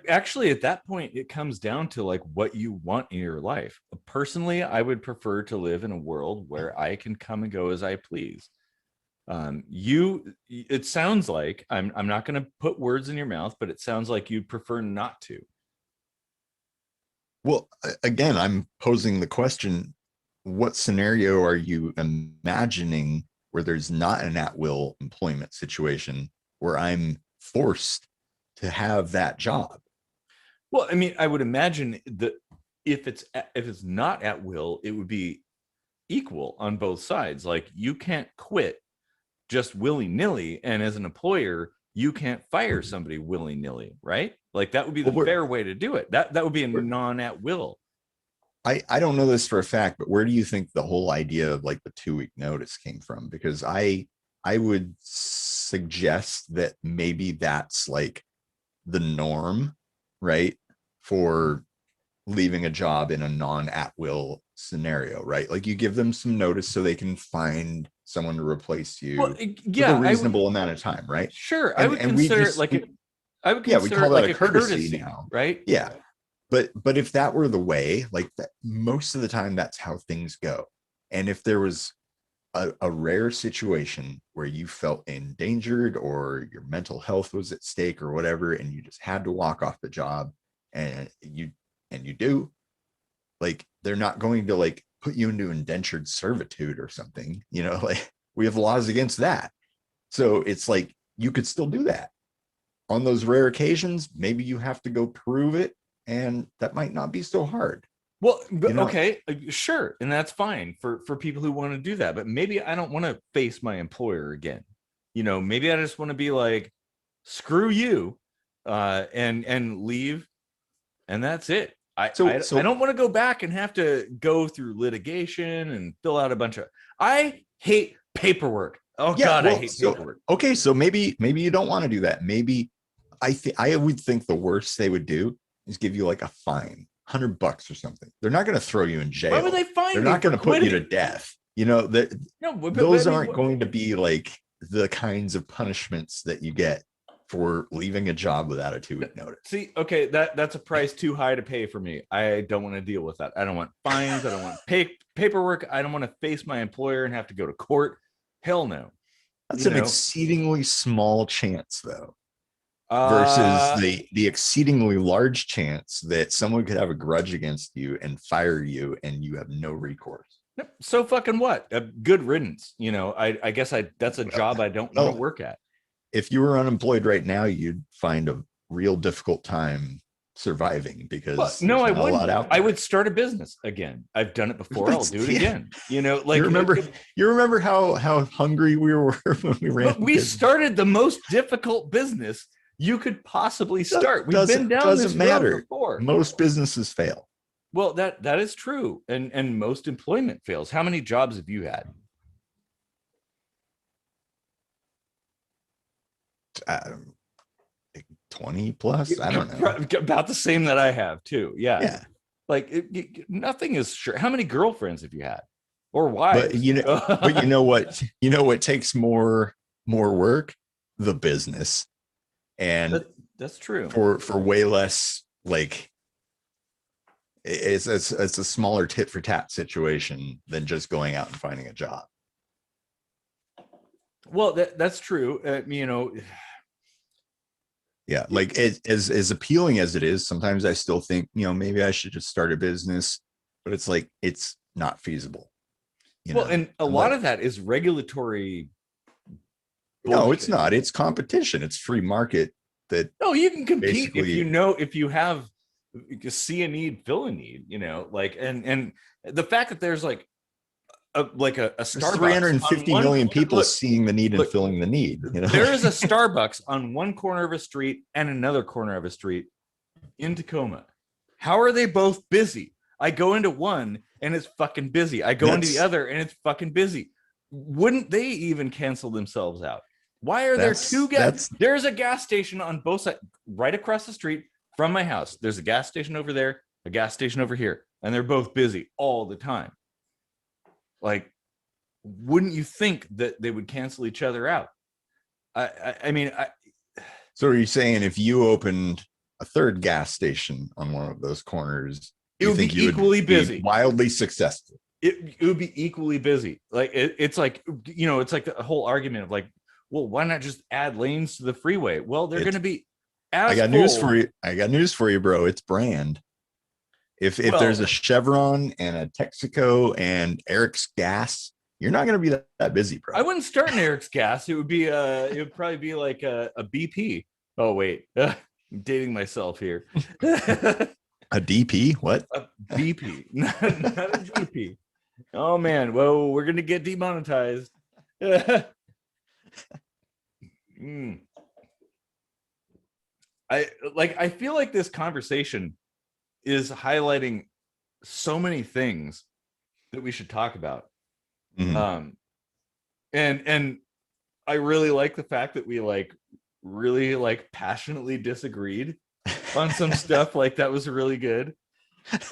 actually, at that point, it comes down to like what you want in your life. Personally, I would prefer to live in a world where I can come and go as I please. It sounds like I'm not going to put words in your mouth, but it sounds like you'd prefer not to. Well, again, I'm posing the question, what scenario are you imagining where there's not an at-will employment situation where I'm forced to have that job? Well, I mean, I would imagine that if it's not at will, it would be equal on both sides. Like you can't quit just willy-nilly, and as an employer, you can't fire somebody willy-nilly, right? Like that would be the fair way to do it. That would be a non-at-will. I don't know this for a fact, but where do you think the whole idea of like the 2-week notice came from? Because I would suggest that maybe that's like the norm, right? For leaving a job in a non-at-will scenario, right? Like you give them some notice so they can find someone to replace you Well, with a reasonable amount of time, right? Sure, I would consider it like I would consider we call it that like a courtesy now, right? Yeah. But if that were the way, like that, most of the time that's how things go. And if there was a rare situation where you felt endangered or your mental health was at stake or whatever, and you just had to walk off the job, and you do, like they're not going to like put you into indentured servitude or something, like we have laws against that. So it's like you could still do that. On those rare occasions, maybe you have to go prove it, and that might not be so hard. Well, okay, sure, and that's fine for people who want to do that. But maybe I don't want to face my employer again. Maybe I just want to be like, screw you, and leave, and that's it. I don't want to go back and have to go through litigation and fill out a bunch of. I hate paperwork. Oh yeah, God, I hate paperwork. Okay, so maybe you don't want to do that. Maybe I would think the worst they would do is give you like a fine, $100 or something. They're not going to throw you in jail. Why would they fine? They're not going to put you to death. Those aren't going to be like the kinds of punishments that you get for leaving a job without a 2-week notice. See, okay, that's a price too high to pay for me. I don't want to deal with that. I don't want fines. I don't want paperwork. I don't want to face my employer and have to go to court. Hell no. That's an exceedingly small chance, though. Versus the exceedingly large chance that someone could have a grudge against you and fire you and you have no recourse. So fucking what? Good riddance. I guess that's a job I don't want to work at. If you were unemployed right now, you'd find a real difficult time surviving because no, I wouldn't. I would start a business again. I've done it before. I'll do it again. Like you remember how hungry we were when we ran. But we started the most difficult business you could possibly start. We've been down this road before. Most businesses fail. Well, that is true, and most employment fails. How many jobs have you had? 20 plus. I don't know. About the same that I have too. Yeah. Like nothing is sure. How many girlfriends have you had, or wives? But you know what? What takes more work? The business. And that's true for way less. Like it's a smaller tit for tat situation than just going out and finding a job. Well, that's true. Yeah, like as appealing as it is, sometimes I still think, maybe I should just start a business, but it's like it's not feasible. And a lot of that is regulatory. No, it's not. It's competition. It's free market. No, you can compete if you have see a need, fill a need. And the fact that there's like a Starbucks, 350 million people seeing the need and filling the need. There is a Starbucks on one corner of a street and another corner of a street in Tacoma. How are they both busy? I go into one and it's fucking busy. I go into the other and it's fucking busy. wouldn't they even cancel themselves out? Why are there two That's There's a gas station on both sides, right across the street from my house. There's a gas station over there, a gas station over here, and they're both busy all the time. Like, wouldn't you think that they would cancel each other out? I mean, so are you saying if you opened a third gas station on one of those corners, it you would think be you equally would be busy, wildly successful? it would be equally busy. Like it's like, you know, it's like the whole argument of like, well, why not just add lanes to the freeway? Well, they're going to be as I got full. news for you. I got news for you, bro. It's brand. If there's a Chevron and a Texaco and Eric's Gas, you're not going to be that busy, bro. I wouldn't start in Eric's Gas. It would probably be like a BP. Oh wait, I'm dating myself here. A DP? What? A BP, not a GP. Oh man, whoa, we're gonna get demonetized. I feel like this conversation is highlighting so many things that we should talk about. And I really like the fact that we really passionately disagreed on some stuff. Like that was really good.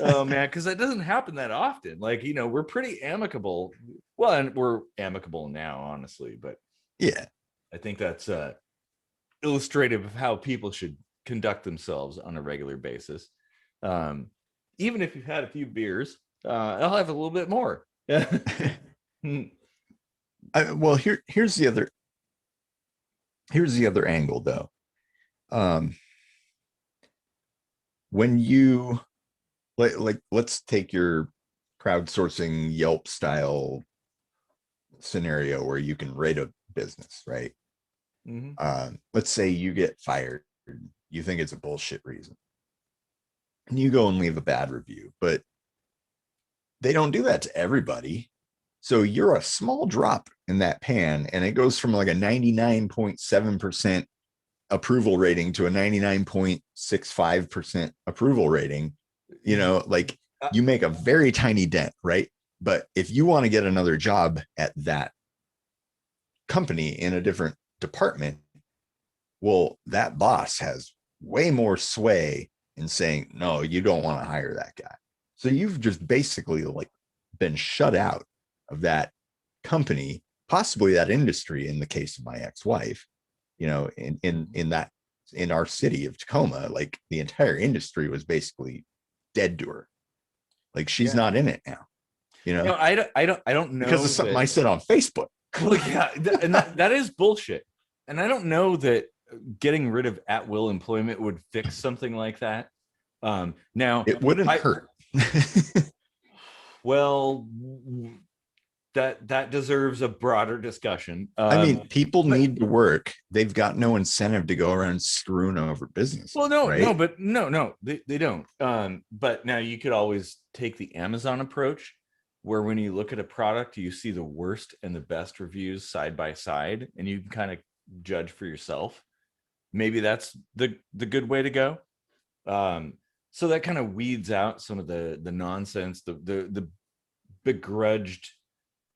Oh man, because that doesn't happen that often. Like, you know, we're pretty amicable. Well, and we're amicable now, honestly, but yeah, I think that's illustrative of how people should conduct themselves on a regular basis. Even if you've had a few beers, I'll have a little bit more. Well, here's the other angle, though. When you let's take your crowdsourcing Yelp style scenario where you can rate a business, right? Let's say you get fired. You think it's a bullshit reason, and you go and leave a bad review, but they don't do that to everybody. So you're a small drop in that pan, and it goes from like a 99.7% approval rating to a 99.65% approval rating. You know, like you make a very tiny dent, right? But if you want to get another job at that company in a different department, well, that boss has way more sway in saying, no, you don't want to hire that guy. So you've just basically been shut out of that company, possibly that industry. In the case of my ex-wife, you know, in our city of Tacoma, like the entire industry was basically dead to her. Like she's not in it now, you know. No, I don't know, because of something I said on Facebook. Well, yeah, and that is bullshit. And I don't know that getting rid of at-will employment would fix something like that. Now it wouldn't hurt. Well, that deserves a broader discussion. I mean, people need to work. They've got no incentive to go around screwing over business. Well, no, right? no, they don't. But now you could always take the Amazon approach, where when you look at a product, you see the worst and the best reviews side by side, and you can kind of judge for yourself. Maybe that's the good way to go. So that kind of weeds out some of the nonsense, the begrudged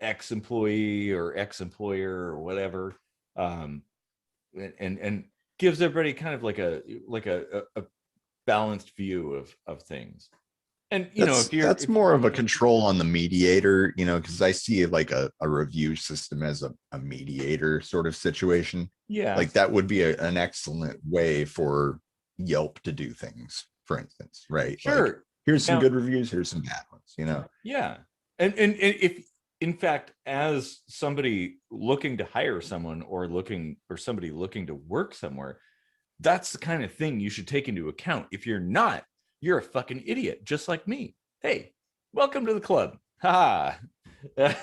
ex-employee or ex-employer or whatever, and gives everybody kind of like a balanced view of things. And you know, that's more of a control on the mediator, you know, because I see like a review system as a mediator sort of situation. Yeah, like that would be an excellent way for Yelp to do things, for instance, right? Sure. Like, here's some good reviews, here's some bad ones, you know. Yeah. And if in fact, as somebody looking to hire someone or somebody looking to work somewhere, that's the kind of thing you should take into account. If you're not, you're a fucking idiot, just like me. Hey, welcome to the club. Ha. No,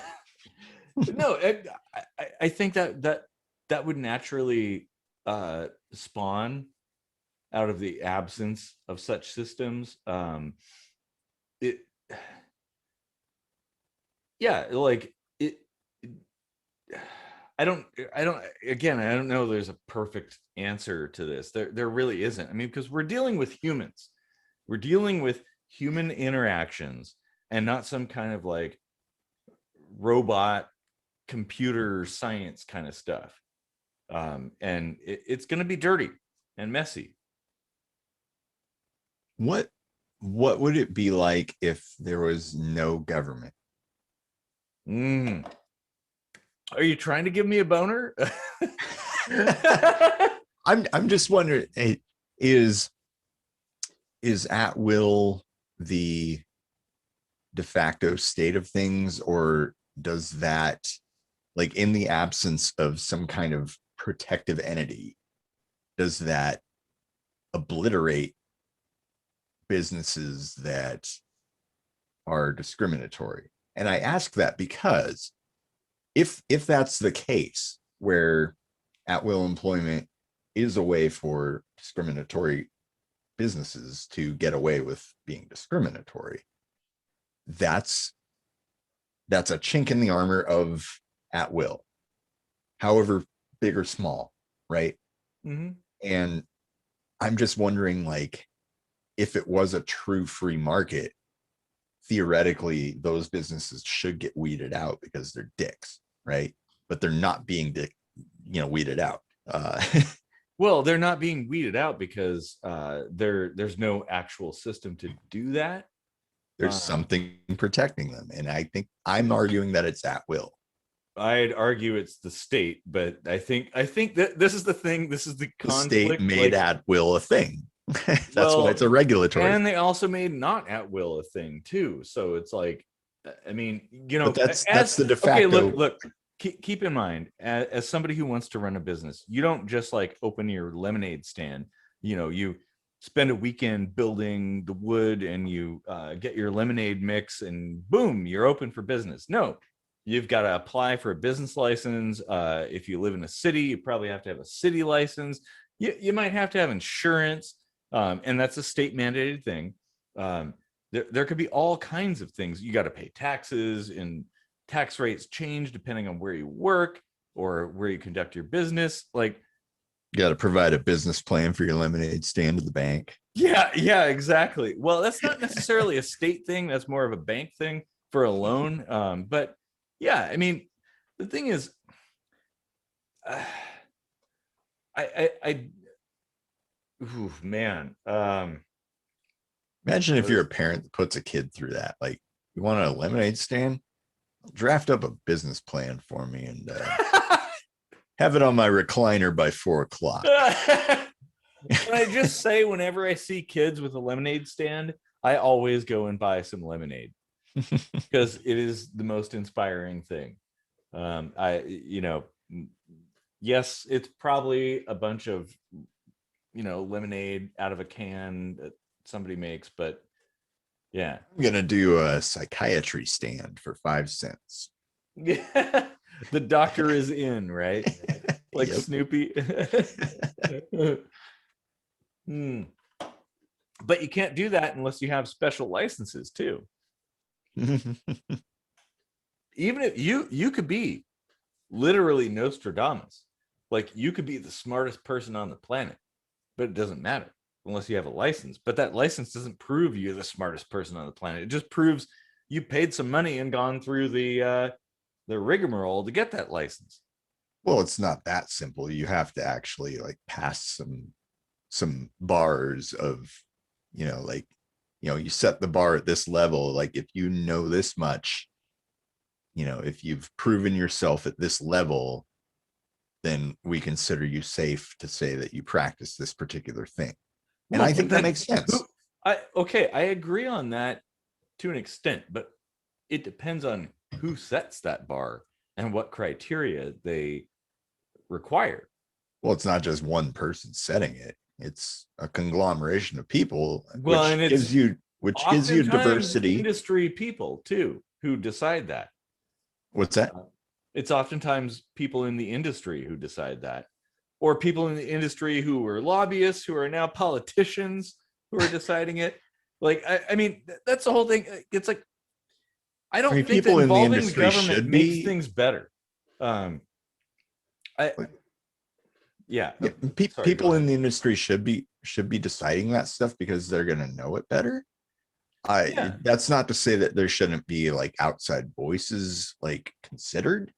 I think that would naturally spawn out of the absence of such systems. Yeah, like it. I don't know there's a perfect answer to this. There really isn't. I mean, because we're dealing with humans. We're dealing with human interactions and not some kind of like robot computer science kind of stuff. And it's going to be dirty and messy. What would it be like if there was no government? Are you trying to give me a boner? I'm just wondering, is at will the de facto state of things, or does that, like, in the absence of some kind of protective entity, does that obliterate businesses that are discriminatory? And I ask that because if that's the case, where at will employment is a way for discriminatory businesses to get away with being discriminatory, that's a chink in the armor of at will, however big or small, right? Mm-hmm. And I'm just wondering, like, if it was a true free market, theoretically those businesses should get weeded out because they're dicks, right? But they're not being weeded out. Well, they're not being weeded out because there's no actual system to do that. There's something protecting them, and I think I'm arguing that it's at will. I'd argue it's the state, but I think that this is the thing. This is the conflict. The state made at will a thing. That's why it's a regulatory. And they also made not at will a thing too. So it's like, I mean, but that's the de facto. Okay, look. Keep in mind, as somebody who wants to run a business, you don't just like open your lemonade stand. You spend a weekend building the wood, and you get your lemonade mix, and boom, you're open for business. No, you've got to apply for a business license. If you live in a city, you probably have to have a city license. You might have to have insurance, and that's a state mandated thing. There could be all kinds of things. You got to pay taxes, and tax rates change depending on where you work or where you conduct your business. Like, you got to provide a business plan for your lemonade stand to the bank. Yeah, exactly. Well, that's not necessarily a state thing. That's more of a bank thing for a loan. But yeah, I mean, the thing is, man. Imagine if you're a parent that puts a kid through that. Like, you want a lemonade stand? Draft up a business plan for me and have it on my recliner by 4:00. Can I just say, whenever I see kids with a lemonade stand, I always go and buy some lemonade because it is the most inspiring thing. Yes, it's probably a bunch of, lemonade out of a can that somebody makes, but yeah. I'm going to do a psychiatry stand for 5 cents. Yeah. The doctor is in, right? Like Snoopy. But you can't do that unless you have special licenses too. Even if you could be literally Nostradamus, like you could be the smartest person on the planet, but it doesn't matter unless you have a license. But that license doesn't prove you're the smartest person on the planet. It just proves you paid some money and gone through the rigmarole to get that license. Well, it's not that simple. You have to actually like pass some bars of, you set the bar at this level. Like, if you know this much, if you've proven yourself at this level, then we consider you safe to say that you practice this particular thing. And I think that makes sense. I agree on that to an extent, but it depends on who sets that bar and what criteria they require. Well, it's not just one person setting it. It's a conglomeration of people, well, which gives you diversity. Industry people too who decide that. What's that? It's oftentimes people in the industry who decide that, or people in the industry who were lobbyists who are now politicians who are deciding it. Like, I mean, that's the whole thing. It's like, I don't think people that in the involving the industry government should makes be things better. People in the industry should be deciding that stuff because they're going to know it better. That's not to say that there shouldn't be like outside voices like considered,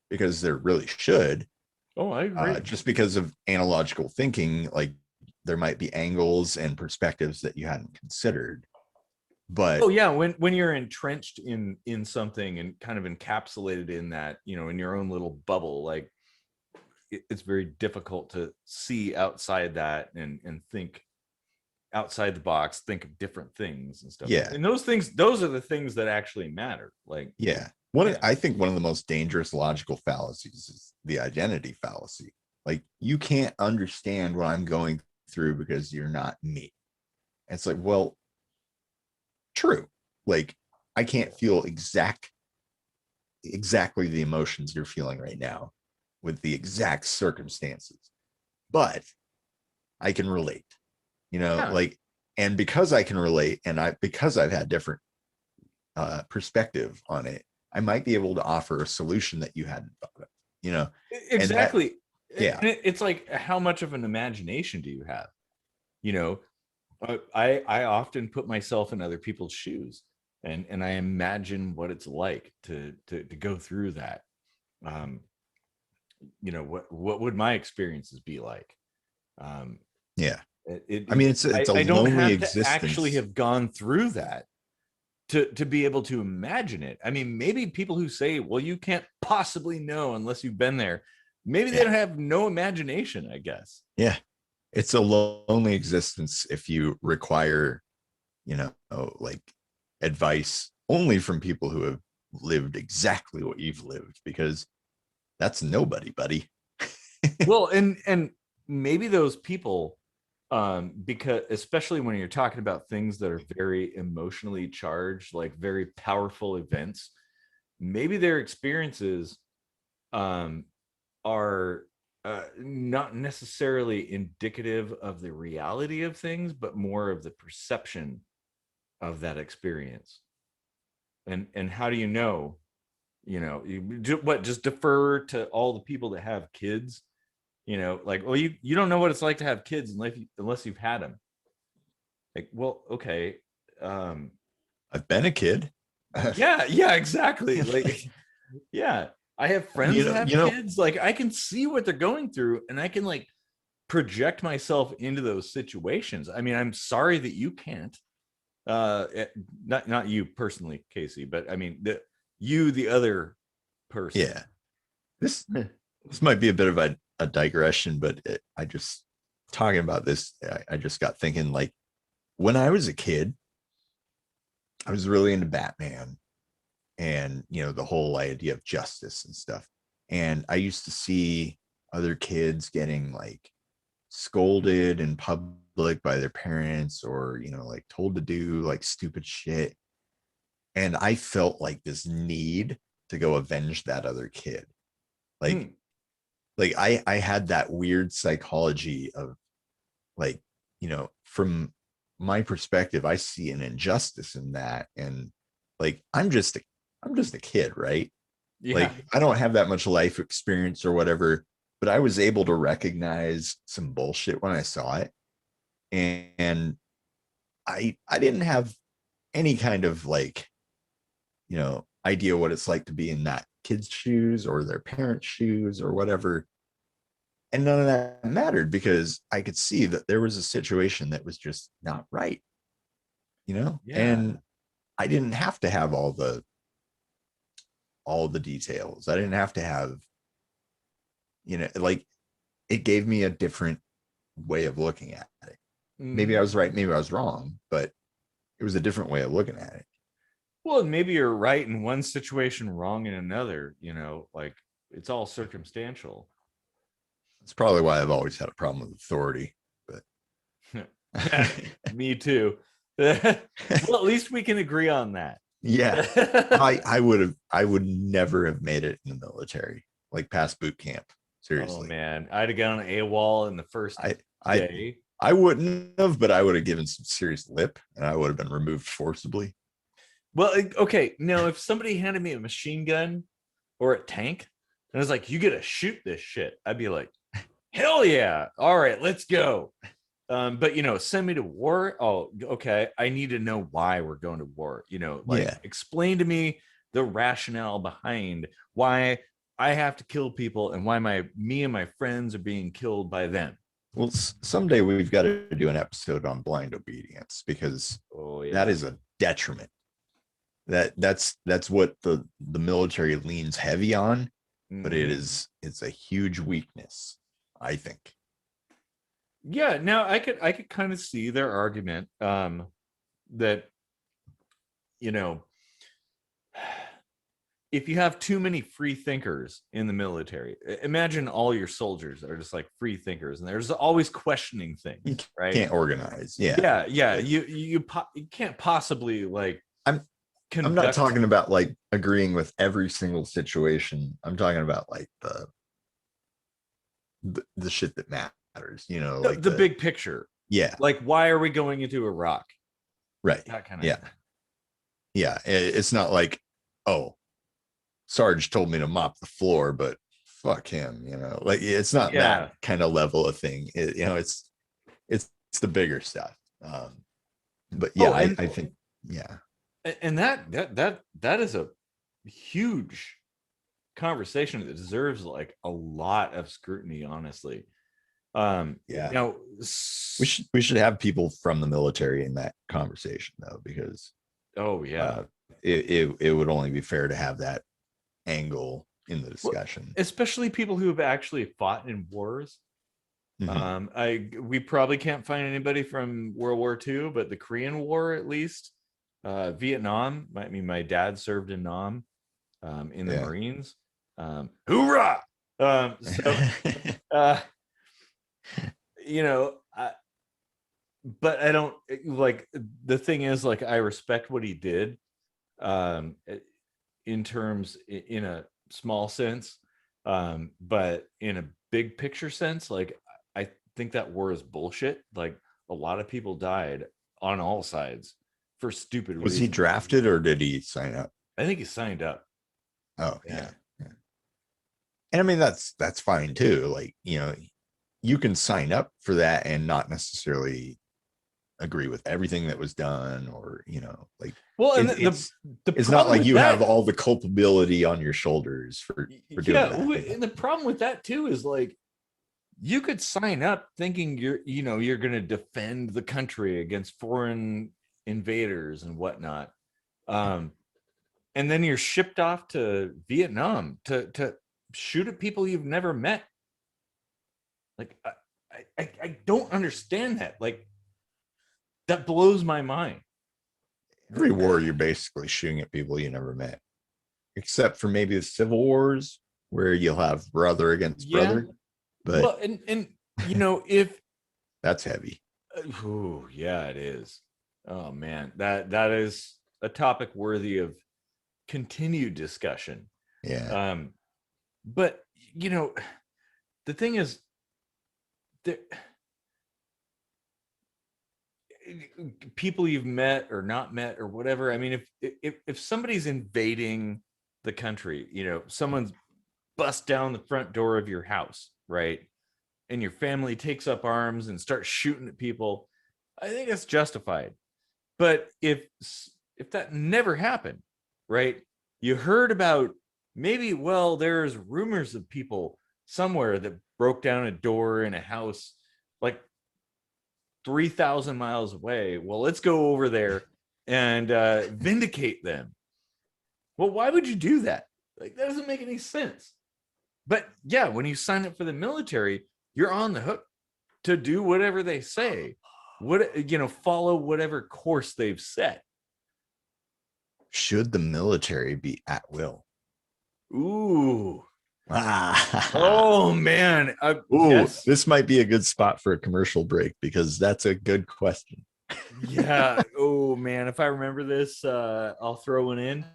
because there really should. Oh, I agree. Just because of analogical thinking, like there might be angles and perspectives that you hadn't considered. But Oh yeah, when you're entrenched in something and kind of encapsulated in that, in your own little bubble, like it's very difficult to see outside that and think outside the box, think of different things and stuff. yeah, And those are the things that actually matter. Like, yeah. I think one of the most dangerous logical fallacies is the identity fallacy. Like you can't understand what I'm going through because you're not me. And it's like, well, true. Like I can't feel exactly the emotions you're feeling right now with the exact circumstances, but I can relate, yeah, like, and because I can relate and because I've had different perspective on it, I might be able to offer a solution that you hadn't thought of, and that, exactly. yeah, And it's like, how much of an imagination do you have? You know, I often put myself in other people's shoes, and I imagine what it's like to go through that. Um, what would my experiences be like? Um, yeah. I it mean, it's a I don't lonely have to actually existence. have gone through that to be able to imagine it. I mean, maybe people who say, well, you can't possibly know unless you've been there, maybe they Yeah, don't have no imagination, I guess. yeah. It's a lonely existence if you require, like advice only from people who have lived exactly what you've lived, because that's nobody, buddy. Well, and maybe those people, because especially when you're talking about things that are very emotionally charged, like very powerful events, maybe their experiences um are not necessarily indicative of the reality of things, but more of the perception of that experience. And how do you know? You what, just defer to all the people that have kids. Like, well, you don't know what it's like to have kids unless you've had them. Like, well, okay, um, I've been a kid. yeah, exactly. Like, yeah, I have friends you that know, have you know, kids. Like, I can see what they're going through, and I can like project myself into those situations. I mean, I'm sorry that you can't. Not you personally, Casey, but I mean the other person. yeah. This this might be a bit of a digression, but I just talking about this, I just got thinking, like when I was a kid, I was really into Batman and the whole idea of justice and stuff. And I used to see other kids getting like scolded in public by their parents, or like told to do like stupid shit, and I felt like this need to go avenge that other kid. like Hmm. I had that weird psychology of, like, from my perspective, I see an injustice in that. And like I'm just a kid, right? Yeah. Like I don't have that much life experience or whatever, but I was able to recognize some bullshit when I saw it. And I didn't have any kind of, like, idea what it's like to be in that kid's shoes or their parents' shoes or whatever. And none of that mattered because I could see that there was a situation that was just not right, Yeah. and I didn't have to have all the details. I didn't have to have, like, it gave me a different way of looking at it. Maybe I Hmm. was right, maybe I was wrong, but it was a different way of looking at it. Well, maybe you're right in one situation, wrong in another. Like, it's all circumstantial. That's probably why I've always had a problem with authority. But Me too. Well, at least we can agree on that. yeah, I would never have made it in the military, like past boot camp. Oh Seriously. man, I'd have gone AWOL in the first I I day. I wouldn't have, but I would have given some serious lip and I would have been removed forcibly. Well, okay. Now, if somebody handed me a machine gun or a tank and was like, "You get to shoot this shit," I'd be like, "Hell yeah! All right, let's go." But send me to war. Oh, okay. I need to know why we're going to war. Like, Yeah. explain to me the rationale behind why I have to kill people and why me and my friends are being killed by them. Well, someday we've got to do an episode on blind obedience, because Oh yeah. that is a detriment. That's what the military leans heavy on, but it's a huge weakness, I think. Yeah, now I could kind of see their argument that, you know, if you have too many free thinkers in the military, imagine all your soldiers are just like free thinkers and there's always questioning things, You right? can't organize. Yeah. You can't possibly like I'm not talking about like agreeing with every single situation. I'm talking about like the shit that matters, like the big picture. Yeah. Like, why are we going into Iraq? Right. That kind of yeah. thing. Yeah. It's not like, oh, Sarge told me to mop the floor, but fuck him, like it's not that kind of level of thing. It's the bigger stuff. But yeah, I think, yeah. And that is a huge conversation that deserves like a lot of scrutiny, honestly. Yeah. We should have people from the military in that conversation though, because it would only be fair to have that angle in the discussion. Well, especially people who have actually fought in wars. We probably can't find anybody from World War II, but the Korean War at least. Vietnam. My dad served in Nam, in the Marines. Hoorah! But I don't like, the thing is, like, I respect what he did, in terms, in a small sense, but in a big picture sense, like, I think that war is bullshit. Like, a lot of people died on all sides for stupid reasons. Was he drafted or did he sign up? I think he signed up. Oh yeah. And I mean, that's fine too. Like, you can sign up for that and not necessarily agree with everything that was done, or like, well, and it's not like you have all the culpability on your shoulders for doing that. And the problem with that too is, like, you could sign up thinking you're going to defend the country against foreign invaders and whatnot, and then you're shipped off to Vietnam to shoot at people you've never met. Like, I don't understand that. Like, that blows my mind. Every war, you're basically shooting at people you never met, except for maybe the civil wars where you'll have brother against brother. But well, and if that's heavy. Yeah, it is. Oh man, that is a topic worthy of continued discussion. Yeah. But the thing is, people you've met or not met or whatever. I mean, if somebody's invading the country, someone's bust down the front door of your house, right? And your family takes up arms and starts shooting at people, I think that's justified. But if that never happened, right? You heard about, maybe, well, there's rumors of people somewhere that broke down a door in a house like 3,000 miles away. Well, let's go over there and vindicate them. Well, why would you do that? Like, that doesn't make any sense. But yeah, when you sign up for the military, you're on the hook to do whatever they say, follow whatever course they've set. Should the military be at will? Ooh. Oh man. Yes. This might be a good spot for a commercial break, because that's a good question. Yeah. Oh man, if I remember this, I'll throw one in.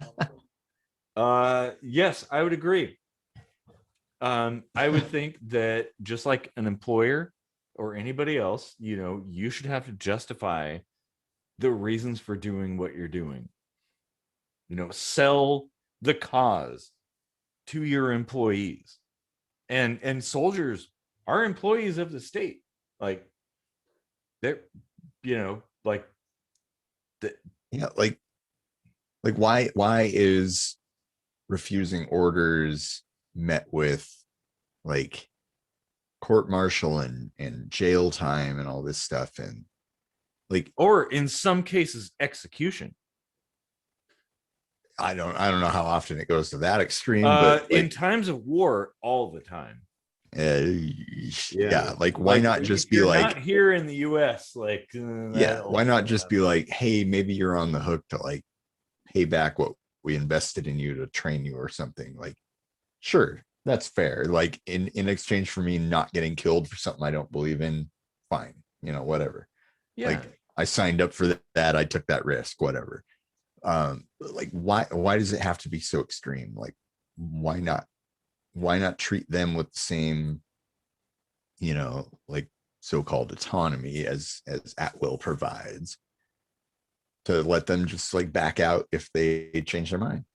Yes, I would agree. I would think that, just like an employer or anybody else, you should have to justify the reasons for doing what you're doing. Sell the cause to your employees, and soldiers are employees of the state. Like, they're, like, like why is refusing orders met with like court martial and jail time and all this stuff, and like, or in some cases execution. I don't know how often it goes to that extreme, but In like, times of war, all the time. yeah, like why Like not if just be you're like, not here in the US, like yeah, that'll why not just be happen. like, hey, maybe you're on the hook to like pay back what we invested in you to train you or something. Like, sure, that's fair. Like in exchange for me not getting killed for something I don't believe in, fine, whatever. Yeah. Like, I signed up for that, I took that risk, whatever. Like, why does it have to be so extreme? Like, why not treat them with the same, like, so-called autonomy as at will provides, to let them just like back out if they change their mind,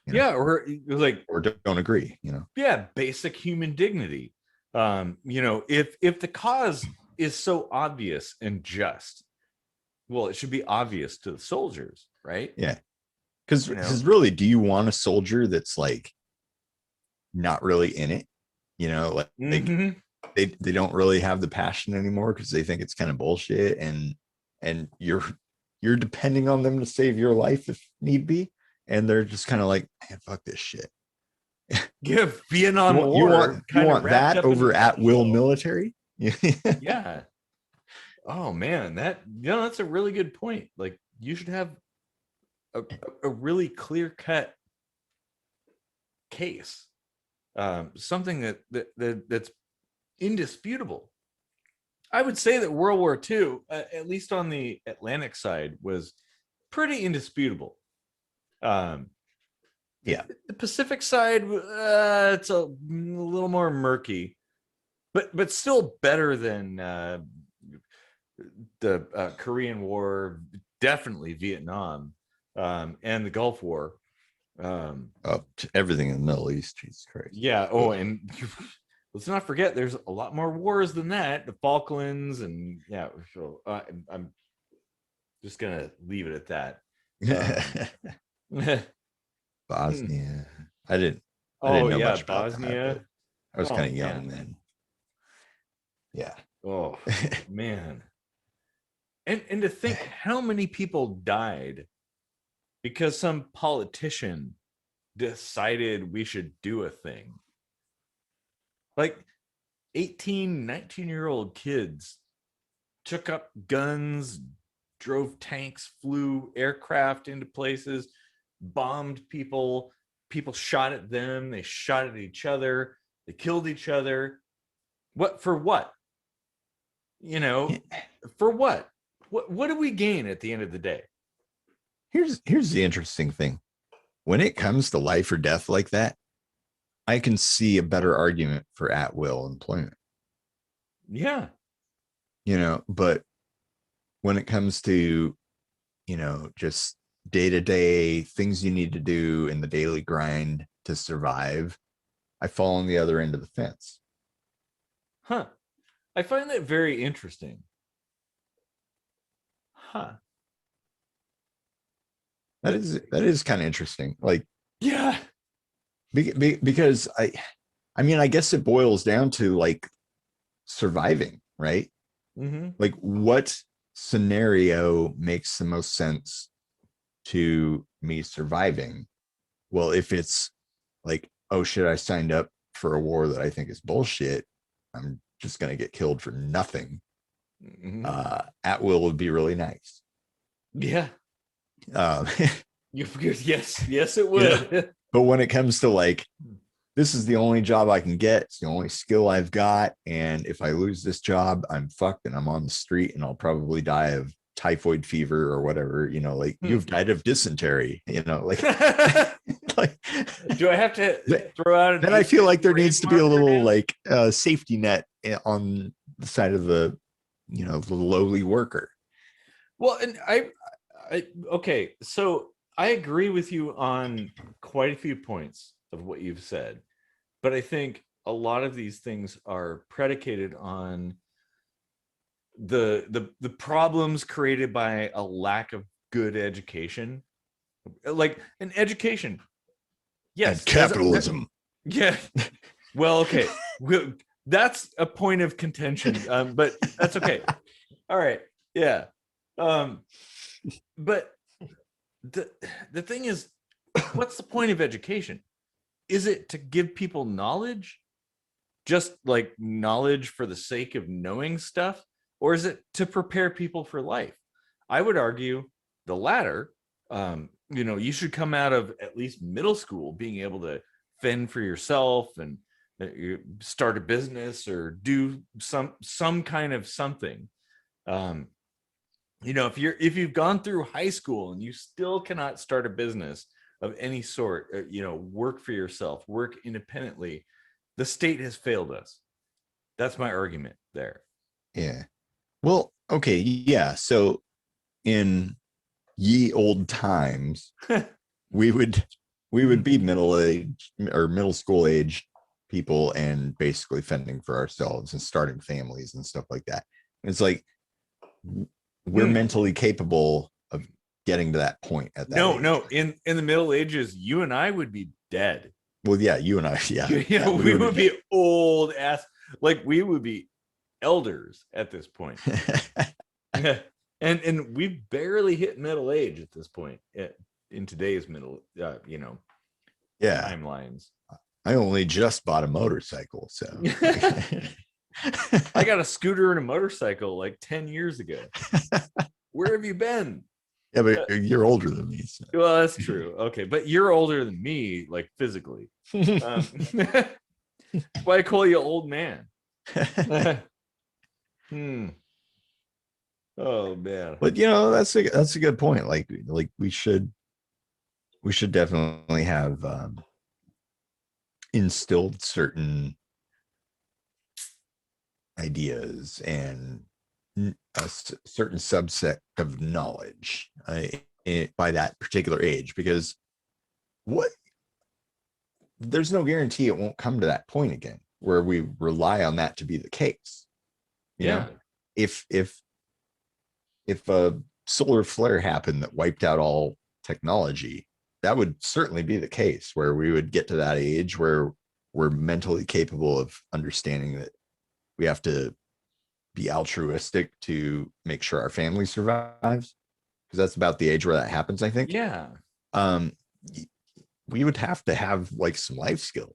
Yeah, or like, or don't agree, yeah, basic human dignity. If the cause is so obvious and just, well, it should be obvious to the soldiers, right? Yeah, because You know, really, do you want a soldier that's like not really in it, like mm-hmm. they don't really have the passion anymore because they think it's kind of bullshit, and you're depending on them to save your life if need be, and they're just kind of like, man, fuck this shit. Give you Vietnam want you War want you kind of want wrapped that up in over a at will nutshell. military. Yeah. Oh man, that's a really good point. Like you should have a really clear cut case, something that's indisputable. I would say that World War II, at least on the Atlantic side, was pretty indisputable. Um, Yeah, the Pacific side, it's a little more murky, but still better than the Korean War, definitely Vietnam, and the Gulf War. everything in the Middle East, Jesus Christ. Yeah. Oh, Ugh. and let's not forget, there's a lot more wars than that. The Falklands, and yeah. So I'm just gonna leave it at that. Um, Bosnia. I didn't oh know yeah, much about that, but Bosnia. I was Oh kind of young man. then. Yeah. Oh man. And to think how many people died because some politician decided we should do a thing. Like 18, 19-year-old kids took up guns, drove tanks, flew aircraft into places, bombed people. People shot at them. They shot at each other. They killed each other. What for? What? You know, for what? What do we gain at the end of the day? Here's the interesting thing. When it comes to life or death like that, I can see a better argument for at will employment. Yeah. But when it comes to, just day-to-day things you need to do in the daily grind to survive, I fall on the other end of the fence. Huh. I find that very interesting. Huh. That is kind of interesting. Like, Yeah. because I guess it boils down to like surviving, right? Mm-hmm. Like, what scenario makes the most sense to me surviving? Well, if it's like, oh shit, I signed up for a war that I think is bullshit, I'm just gonna get killed for nothing. Mm-hmm. At will would be really nice. Yeah. Um, Yes, it would. but when it comes to like, this is the only job I can get, it's the only skill I've got, and if I lose this job, I'm fucked and I'm on the street and I'll probably die of typhoid fever or whatever, like you've died of dysentery, like like Do I have to throw out an then I feel like there needs to be a little now? like safety net on the side of the lowly worker. Well, and okay, so I agree with you on quite a few points of what you've said, but I think a lot of these things are predicated on the problems created by a lack of good education. Like an education, And yes, capitalism. Yeah. Well, okay. That's a point of contention, but that's okay. All right. Yeah. Um, but the the thing is, what's the point of education? Is it to give people knowledge, just like knowledge for the sake of knowing stuff, or is it to prepare people for life? I would argue the latter. You should come out of at least middle school being able to fend for yourself and you start a business or do some kind of something. um, if you've gone through high school and you still cannot start a business of any sort, work for yourself, work independently, the state has failed us. That's my argument there. Yeah. Well, okay, yeah. So in ye old times, we would be middle age or middle school age people and basically fending for ourselves and starting families and stuff like that. And it's like we're mentally capable of getting to that point at that no age. no in the Middle Ages, you and I would be dead. Well, yeah, you and I, yeah, we would be old ass, like we would be elders at this point. and we've barely hit middle age at this point in today's middle timelines. I only just bought a motorcycle, so I got a scooter and a motorcycle like 10 years ago. Where have you been? Yeah, but you're older than me. So. Well, that's true. Okay, but you're older than me, like physically. That's why I call you old man. Oh man. But that's a good point. Like we should definitely have instilled certain ideas and a certain subset of knowledge by that particular age, because there's no guarantee it won't come to that point again where we rely on that to be the case. You know, if a solar flare happened that wiped out all technology, that would certainly be the case where we would get to that age where we're mentally capable of understanding that we have to be altruistic to make sure our family survives, because that's about the age where that happens, I think. Yeah. We would have to have like some life skills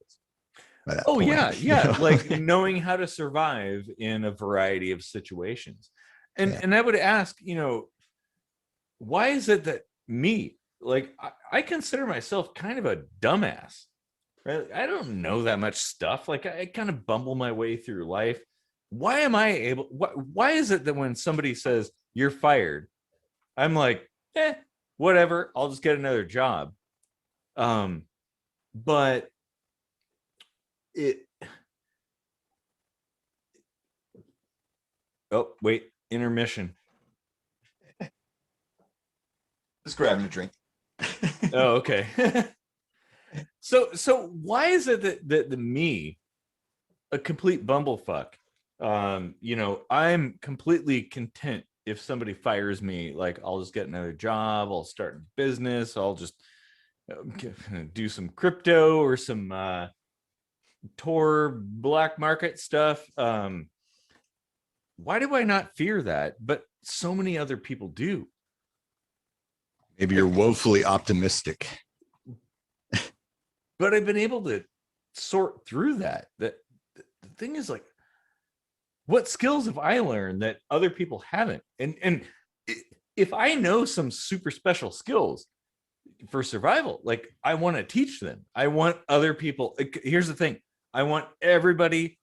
by that point. Yeah. Like knowing how to survive in a variety of situations. And I would ask, why is it that me, like I consider myself kind of a dumbass, right? I don't know that much stuff. Like I kind of bumble my way through life. Why am I able? Why is it that when somebody says you're fired, I'm like, whatever, I'll just get another job. But oh wait, intermission. Just grabbing a drink. Oh, okay. So why is it that the me, a complete bumblefuck, I'm completely content if somebody fires me. Like I'll just get another job, I'll start a business, I'll just do some crypto or some Tor black market stuff. Why do I not fear that? But so many other people do. Maybe you're woefully optimistic. But I've been able to sort through that. The thing is, like, what skills have I learned that other people haven't? And if I know some super special skills for survival, like I want to teach them. I want other people. Here's the thing. I want everybody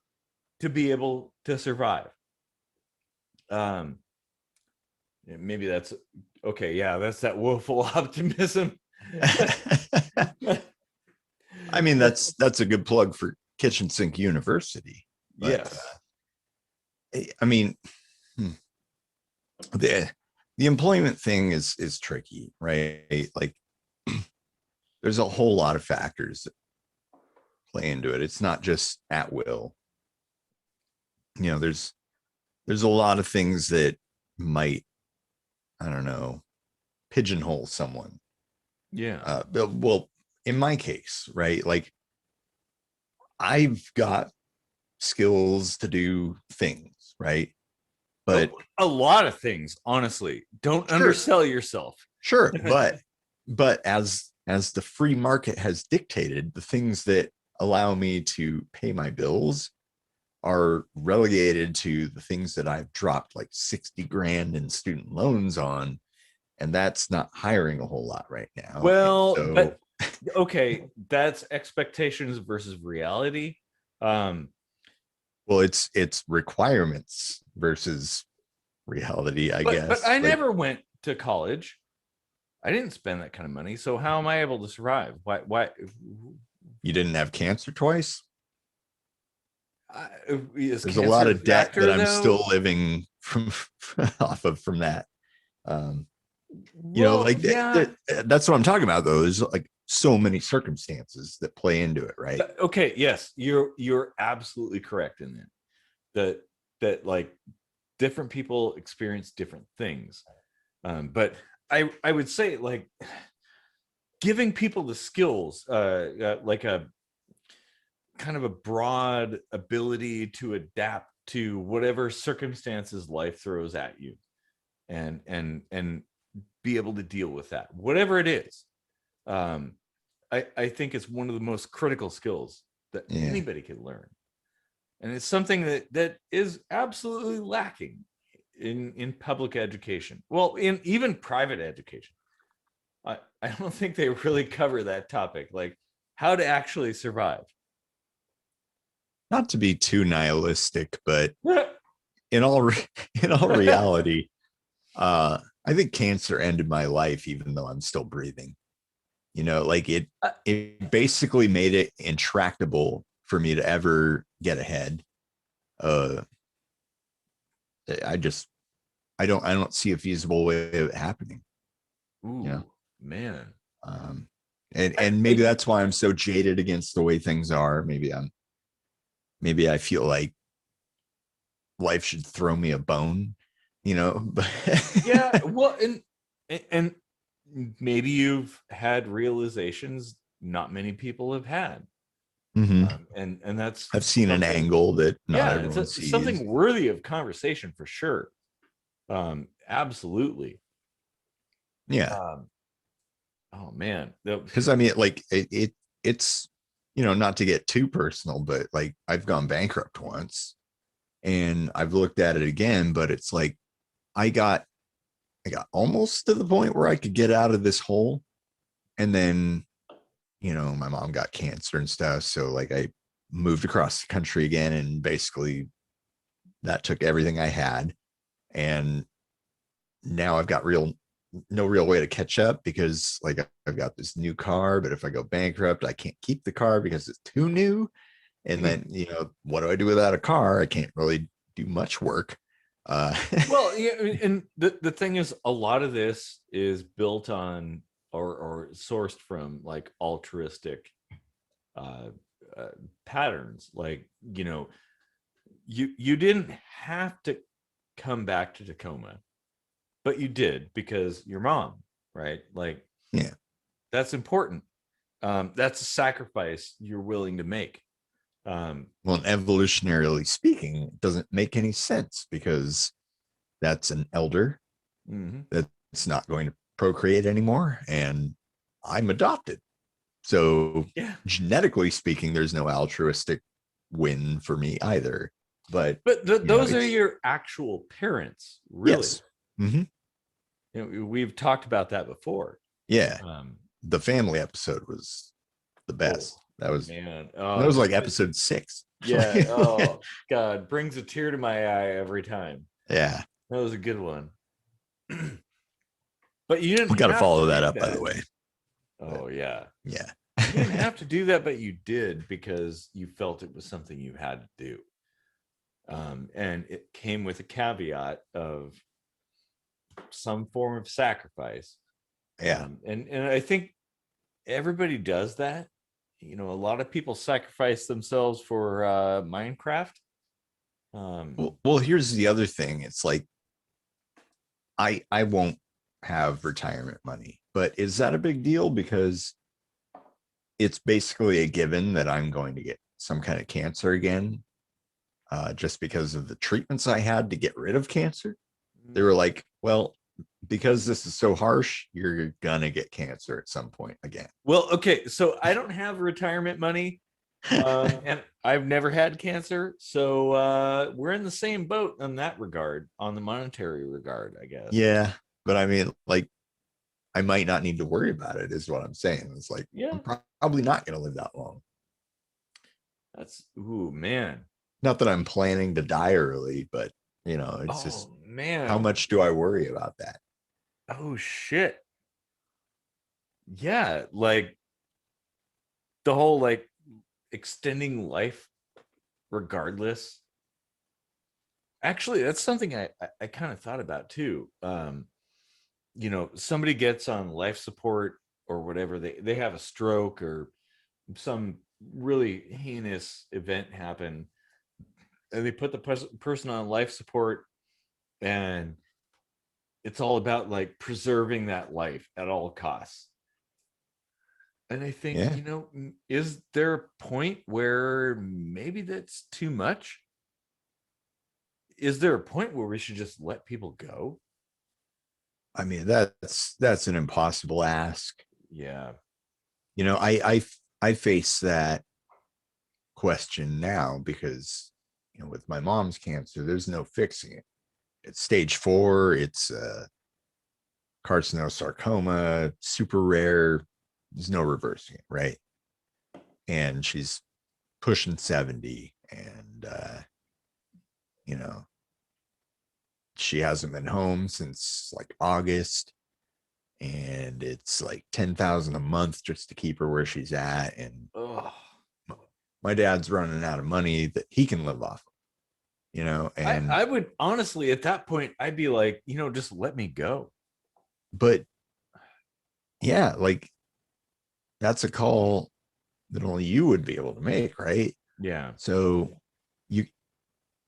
to be able to survive. Maybe that's okay. Yeah, that's that woeful optimism. I mean, that's a good plug for Kitchen Sink University. Yes. I mean, the employment thing is tricky, right? Like there's a whole lot of factors that play into it. It's not just at will. There's a lot of things that might, I don't know, pigeonhole someone. Yeah. Well, in my case, right? Like I've got skills to do things, right? But a lot of things, honestly. Don't sure, undersell yourself. sure, but as the free market has dictated, the things that allow me to pay my bills are relegated to the things that I've dropped like 60 grand in student loans on, and that's not hiring a whole lot right now. And Well, so, but okay, that's expectations versus reality. Um, well, it's requirements versus reality, I but guess. I Like, never went to college. I didn't spend that kind of money. So how am I able to survive? Why you didn't have cancer twice. is There's a lot cancer a of debt that factor I'm still though? living from off of from that. Um, Well, like yeah. that's what I'm talking about, though. There's like so many circumstances that play into it, right? Okay, yes, you're absolutely correct in that. That that like different people experience different things. But I would say like giving people the skills, like a kind of a broad ability to adapt to whatever circumstances life throws at you, and be able to deal with that, whatever it is. Um, I think it's one of the most critical skills that Yeah, anybody can learn, and it's something that is absolutely lacking in public education. Well, in even private education. I don't think they really cover that topic, like how to actually survive. not to be too nihilistic, but in all in all reality, I think cancer ended my life, even though I'm still breathing. Like it basically made it intractable for me to ever get ahead. Uh, I just I don't see a feasible way of it happening. You know, Ooh, man. um, and maybe that's why I'm so jaded against the way things are. Maybe I feel like life should throw me a bone. But Yeah, well, and maybe you've had realizations not many people have had. Mhm. And that's I've seen an something. angle that not Yeah, it's everyone sees. something worthy of conversation for sure. Absolutely. Yeah, Um, oh man. because I mean, like it's not to get too personal, but like I've gone bankrupt once, and I've looked at it again, but it's like I got I got almost to the point where I could get out of this hole, and then my mom got cancer and stuff, so like I moved across the country again, and basically that took everything I had, and now I've got no real way to catch up because like I've got this new car, but if I go bankrupt, I can't keep the car because it's too new. And then, what do I do without a car? I can't really do much work. Uh well, yeah, and the thing is, a lot of this is built on or sourced from like altruistic uh, uh patterns. Like, you didn't have to come back to Tacoma, but you did because your mom, right? Like, yeah. that's important. That's a sacrifice you're willing to make. Um, Well, evolutionarily speaking, it doesn't make any sense because that's an elder mhm. that's not going to procreate anymore, and I'm adopted. So Yeah, genetically speaking, there's no altruistic win for me either. But but those are it's your actual parents, really. yes. Hmm. We've talked about that before. Yeah. Um, The family episode was the oh best. That was man, that was like episode 6. yeah. Oh God, brings a tear to my eye every time. Yeah. That was a good one. But you didn't We got to have to follow that do up, by the that. way. But Oh yeah. yeah. You didn't have to do that, but you did because you felt it was something you had to do. And it came with a caveat of some form of sacrifice. Yeah. And I think everybody does that. A lot of people sacrifice themselves for Minecraft. Um, Well, here's the other thing. It's like I won't have retirement money, but is that a big deal? Because it's basically a given that I'm going to get some kind of cancer again, just because of the treatments I had to get rid of cancer. They were like, well, because this is so harsh, you're gonna get cancer at some point again. Well, okay, so I don't have retirement money, and I've never had cancer, so we're in the same boat in that regard, on the monetary regard, I guess. Yeah, but I mean, like, I might not need to worry about it, is what I'm saying. It's like, Yeah, I'm probably not going to live that long. that's ooh man. Not that I'm planning to die early, but it's just, Oh how man. much do I worry about that? Oh shit. Yeah, like the whole like extending life regardless. Actually, that's something I kind of thought about too. Somebody gets on life support or whatever, they have a stroke or some really heinous event happen, and they put the person on life support, and it's all about like preserving that life at all costs. And I think, Yeah. is there a point where maybe that's too much? Is there a point where we should just let people go? I mean, that's an impossible ask. Yeah. I face that question now because, with my mom's cancer, there's no fixing it. It's stage 4. It's carcinosarcoma, super rare. There's no reversing it, right? And she's pushing 70, and you know she hasn't been home since like August, and it's like 10,000 a month just to keep her where she's at. And Oh, my dad's running out of money that he can live off of, and I would honestly at that point I'd be like, just let me go. but yeah, like, that's a call that only you would be able to make, right? Yeah. So you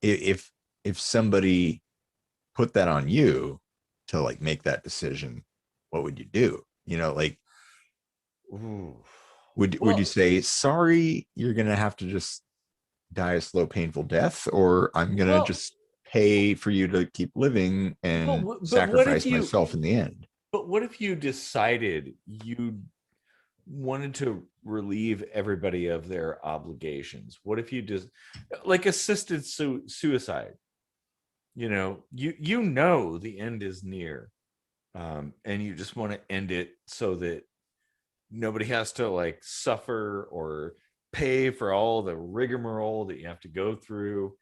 if somebody put that on you to like make that decision, what would you do? Like, Ooh. would you Well, say, sorry, you're gonna have to just die a slow, painful death, or I'm gonna well, just pay for you to keep living and but what if sacrifice myself in the end? you decided you wanted to relieve everybody of their obligations? What if you just like assisted suicide? The end is near, and you just want to end it so that nobody has to like suffer or pay for all the rigmarole that you have to go through.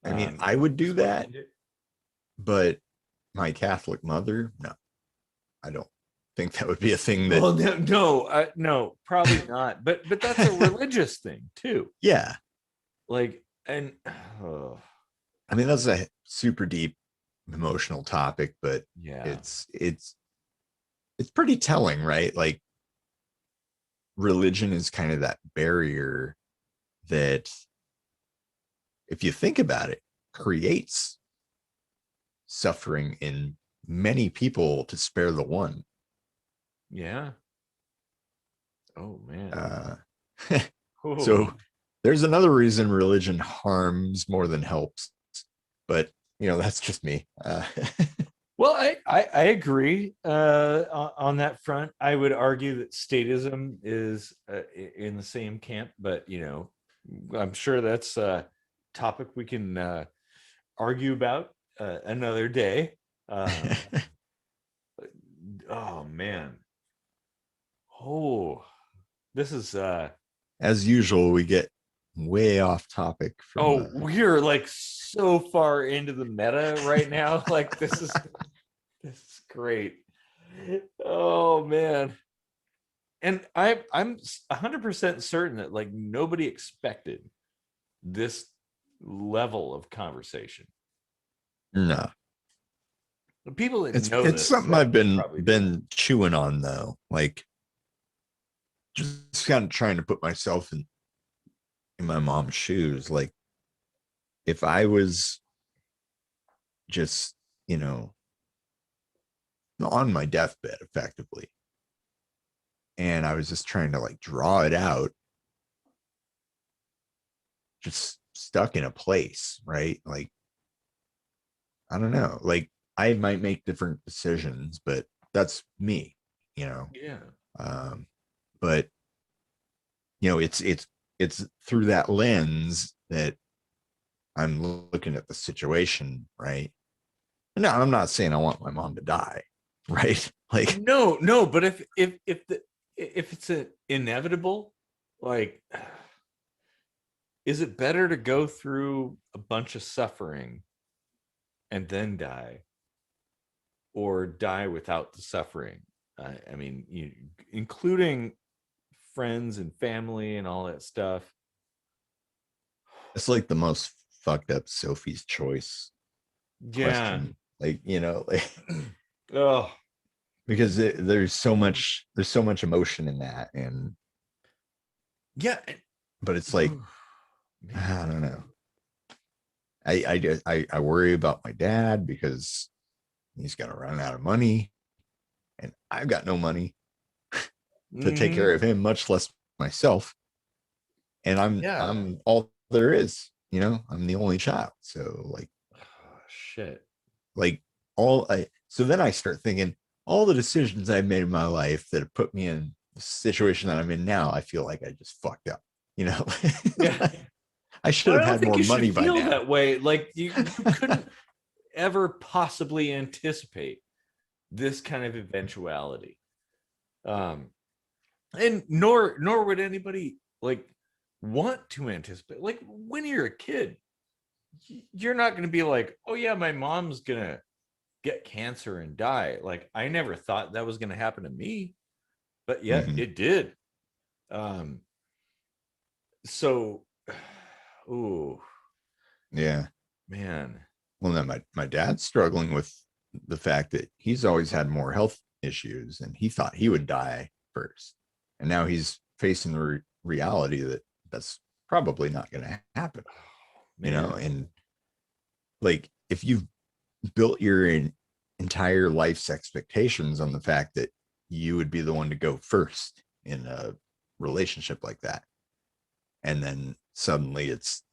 I mean, I would do Just want to that, end it. but my Catholic mother, no, I don't think that would be a thing that. Well, no, probably not. But that's a religious thing too. Yeah, Like, and oh, I mean, that's a super deep emotional topic, but yeah, it's pretty telling, right? Like, religion is kind of that barrier that, if you think about it, creates suffering in many people to spare the one. yeah. Oh man. Uh, Oh. so there's another reason religion harms more than helps, but that's just me. Well, I agree on that front. I would argue that statism is in the same camp, but I'm sure that's a topic we can argue about another day. Oh man. Oh, this is As usual, we get way off topic from oh, we're like so far into the meta right now. Like this is great. Oh man. And I'm 100% certain that like nobody expected this level of conversation. no. The people that It's know it's this something I've probably do. been chewing on, though. Like, just kind of trying to put myself in my mom's shoes. Like, if I was just, on my deathbed effectively, and I was just trying to like draw it out, just stuck in a place, right? Like, I don't know. Like, I might make different decisions, but that's me, you know. Yeah. Um, but it's through that lens that I'm looking at the situation, right? No, I'm not saying I want my mom to die, right? Like, No, but if it's inevitable, like, is it better to go through a bunch of suffering and then die, or die without the suffering? I mean, including friends and family and all that stuff. it's like the most fucked up Sophie's choice Yeah. question. Like, like, Oh, because there's so much emotion in that, and yeah. but it's like, Man. I don't know. I worry about my dad because he's gonna run out of money, and I've got no money to take Mhm. care of him, much less myself. And I'm Yeah. I'm all there is, I'm the only child. So Oh, shit. like all I so then I start thinking all the decisions I've made in my life that have put me in the situation that I'm in now, I feel like I just fucked up, you know. Yeah. I should But I have don't had think more you should money by feel now. that way. Like, you couldn't ever possibly anticipate this kind of eventuality. Um, and nor would anybody like want to anticipate. Like, when you're a kid, you're not going to be like, oh yeah, my mom's gonna get cancer and die. Like, I never thought that was going to happen to me, but yet Mhm. it did. Um, so, oh Yeah. man. Well, then my dad's struggling with the fact that he's always had more health issues, and he thought he would die first, and now he's facing the reality that that's probably not going to happen. Man. And like, if you've built your entire life's expectations on the fact that you would be the one to go first in a relationship like that, and then suddenly it's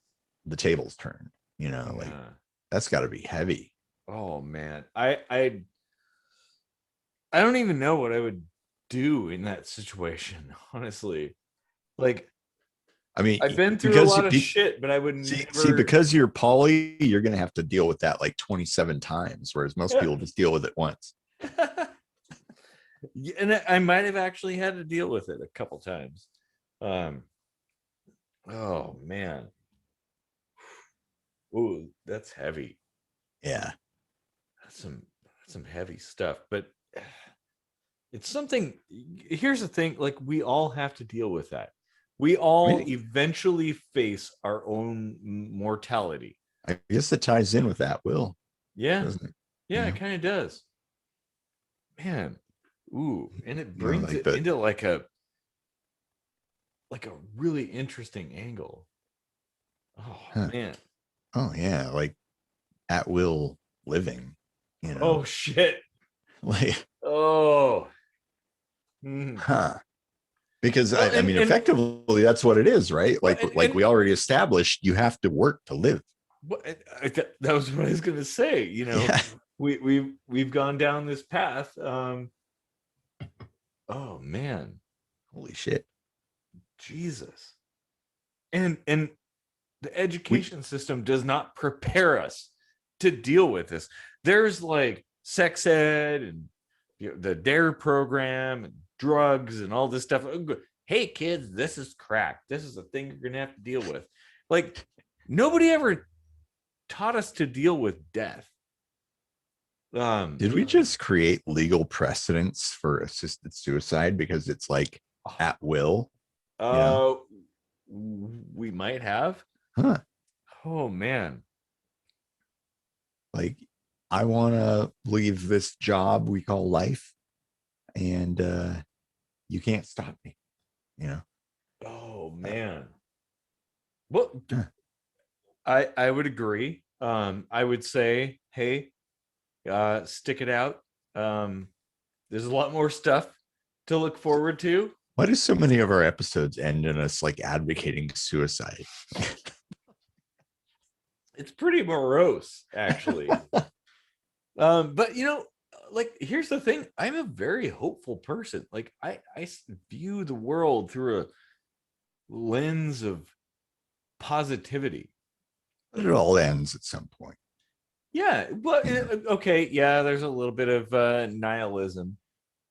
the tables turn, like, Yeah. that's got to be heavy. Oh man. I don't even know what I would do in that situation, honestly. Like, I mean, I've been through a because lot of shit, but I would see, never. because you're poly, you're going to have to deal with that like 27 times, whereas most Yeah. people just deal with it once. And I might have actually had to deal with it a couple times. Um, oh man. Ooh, that's heavy. Yeah. That's some heavy stuff. But it's something. Here's the thing: like, we all have to deal with that. We I all mean, eventually face our own mortality. I guess it ties in with that will, Yeah, doesn't it? yeah, it kind of does. Man, ooh, and it brings Like it into like a really interesting angle. Oh huh, man. oh yeah, like at will living, Oh shit. like, Oh. Mhm. huh. Because Well, I mean, effectively, that's what it is, right? well, Like we already established, you have to work to live. that was what I was gonna say. Yeah. We've gone down this path. Oh man, Holy shit. Jesus. And the We education system does not prepare us to deal with this. There's like sex ed and the dare program and drugs and all this stuff. Hey kids, this is crack. This is a thing you're gonna have to deal with. Like, nobody ever taught us to deal with death. did we just create legal precedents for assisted suicide because it's like at will, you know? uh we might have. Huh. Oh man. Like, I want to leave this job we call life, and you can't stop me, you know? Oh Uh, man. Well, huh. I would agree. I would say, hey, stick it out. There's a lot more stuff to look forward to. Why do so many of our episodes end in us like advocating suicide? It's pretty morose, actually. But like, here's the thing. I'm a very hopeful person. Like, I view the world through a lens of positivity. But it all ends at some point. Yeah, well, You know? okay, yeah, there's a little bit of nihilism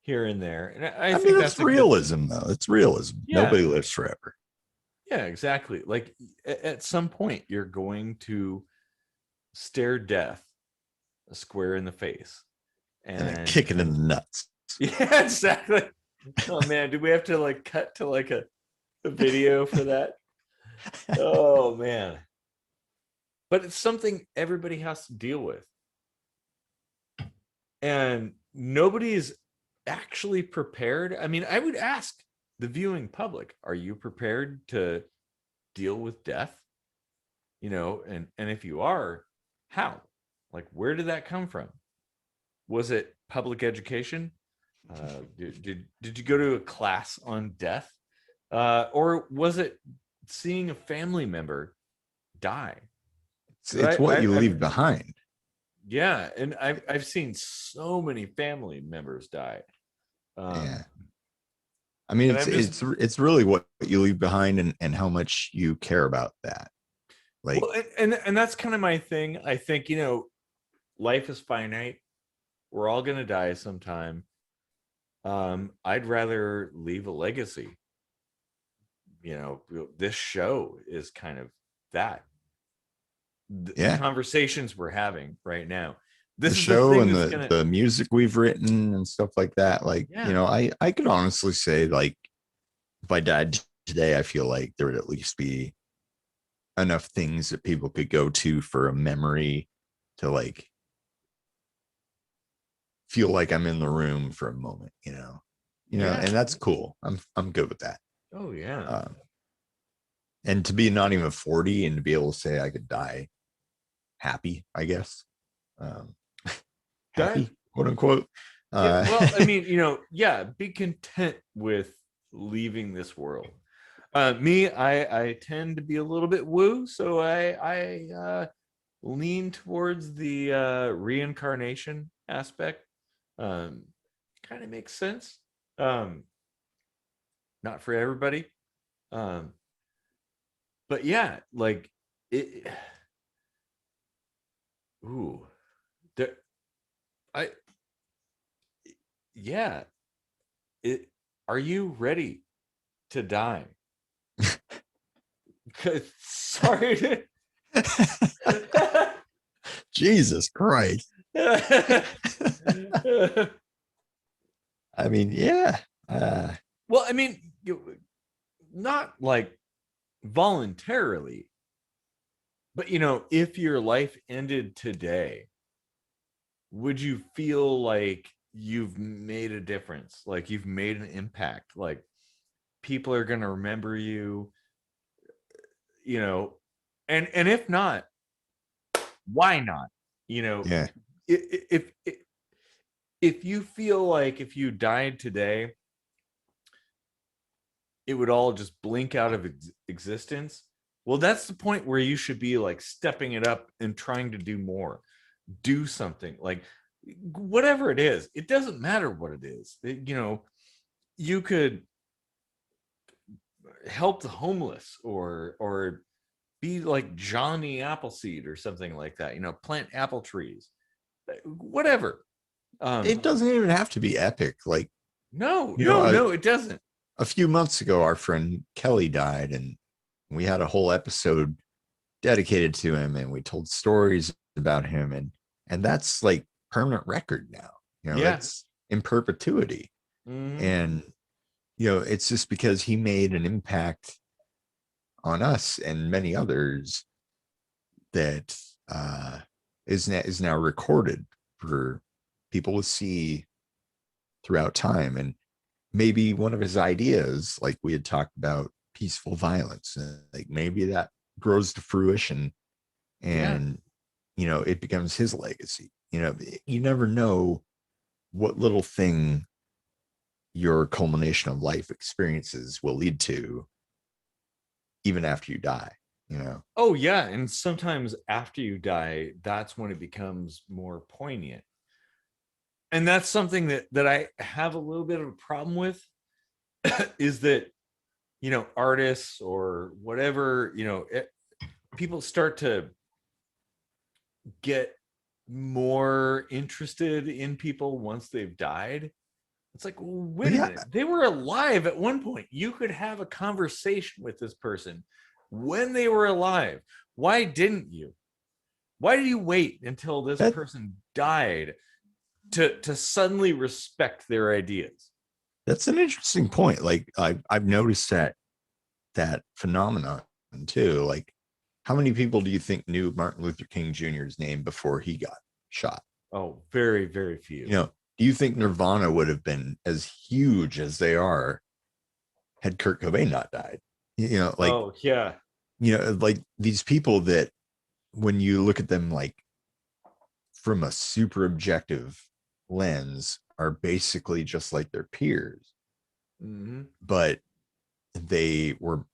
here and there, and I I mean, think it's that's a good thing. realism, though. It's realism. Yeah, Nobody lives forever. yeah, exactly. Like, at some point, you're going to stare death square in the face, And then and kick it in the nuts. yeah, exactly. Oh man, do we have to like cut to like a video for that? Oh man. But it's something everybody has to deal with. And nobody is actually prepared. I mean, I would ask the viewing public, are you prepared to deal with death? And if you are, how? Like, where did that come from? Was it public education? Did you go to a class on death? Or was it seeing a family member die? It's what you leave behind. Yeah, and I've seen so many family members die. Yeah. I mean, And it's really what you leave behind and how much you care about that. Like, well, and that's kind of my thing. I think, life is finite. We're all gonna die sometime. I'd rather leave a legacy. This show is kind of that. The conversations we're having right now. This the is show the thing and that's gonna the music we've written and stuff like that. Like, yeah. I could honestly say, like, if I died today, I feel like there would at least be enough things that people could go to for a memory to like feel like I'm in the room for a moment, Yeah. and that's cool. I'm good with that. Oh yeah. And to be not even 40 and to be able to say I could die happy, I guess. Happy, quote unquote. Yeah, well, I mean, yeah, be content with leaving this world. Me, I tend to be a little bit woo, so I lean towards the reincarnation aspect. Kind of makes sense. Not for everybody. But yeah, like it. Ooh, there. I yeah. It. Are you ready to die? Sorry. Jesus Christ. I mean, yeah. Well, I mean, not like voluntarily, but if your life ended today, would you feel like you've made a difference? Like you've made an impact? Like people are going to remember you, and if not, why not? Yeah. If you feel like if you died today, it would all just blink out of existence. Well, that's the point where you should be like stepping it up and trying to do more, do something like whatever it is. It doesn't matter what it is. You could help the homeless or be like Johnny Appleseed or something like that. Plant apple trees, whatever. It doesn't even have to be epic. Like, no, it doesn't. A few months ago, our friend Kelly died, and we had a whole episode dedicated to him, and we told stories about him, and that's like permanent record now. That's in perpetuity. Mm-hmm. And it's just because he made an impact on us and many others that is now recorded for people to see throughout time. And maybe one of his ideas, like we had talked about peaceful violence, like maybe that grows to fruition and it becomes his legacy. You never know what little thing your culmination of life experiences will lead to even after you die. you know. Oh yeah, and sometimes after you die, that's when it becomes more poignant. And that's something that I have a little bit of a problem with is that, artists or whatever, people start to get more interested in people once they've died. It's like, well, wait But a yeah, minute. They were alive at one point. You could have a conversation with this person when they were alive. Why didn't you? Why did you wait until this that person died to suddenly respect their ideas? that's an interesting point. Like I've noticed that phenomenon too. Like, how many people do you think knew Martin Luther King Jr.'s name before he got shot? Oh, very, very few. Do you think Nirvana would have been as huge as they are had Kurt Cobain not died? Like, Oh, yeah. like these people that when you look at them like from a super objective lens are basically just like their peers, Mm-hmm. but they were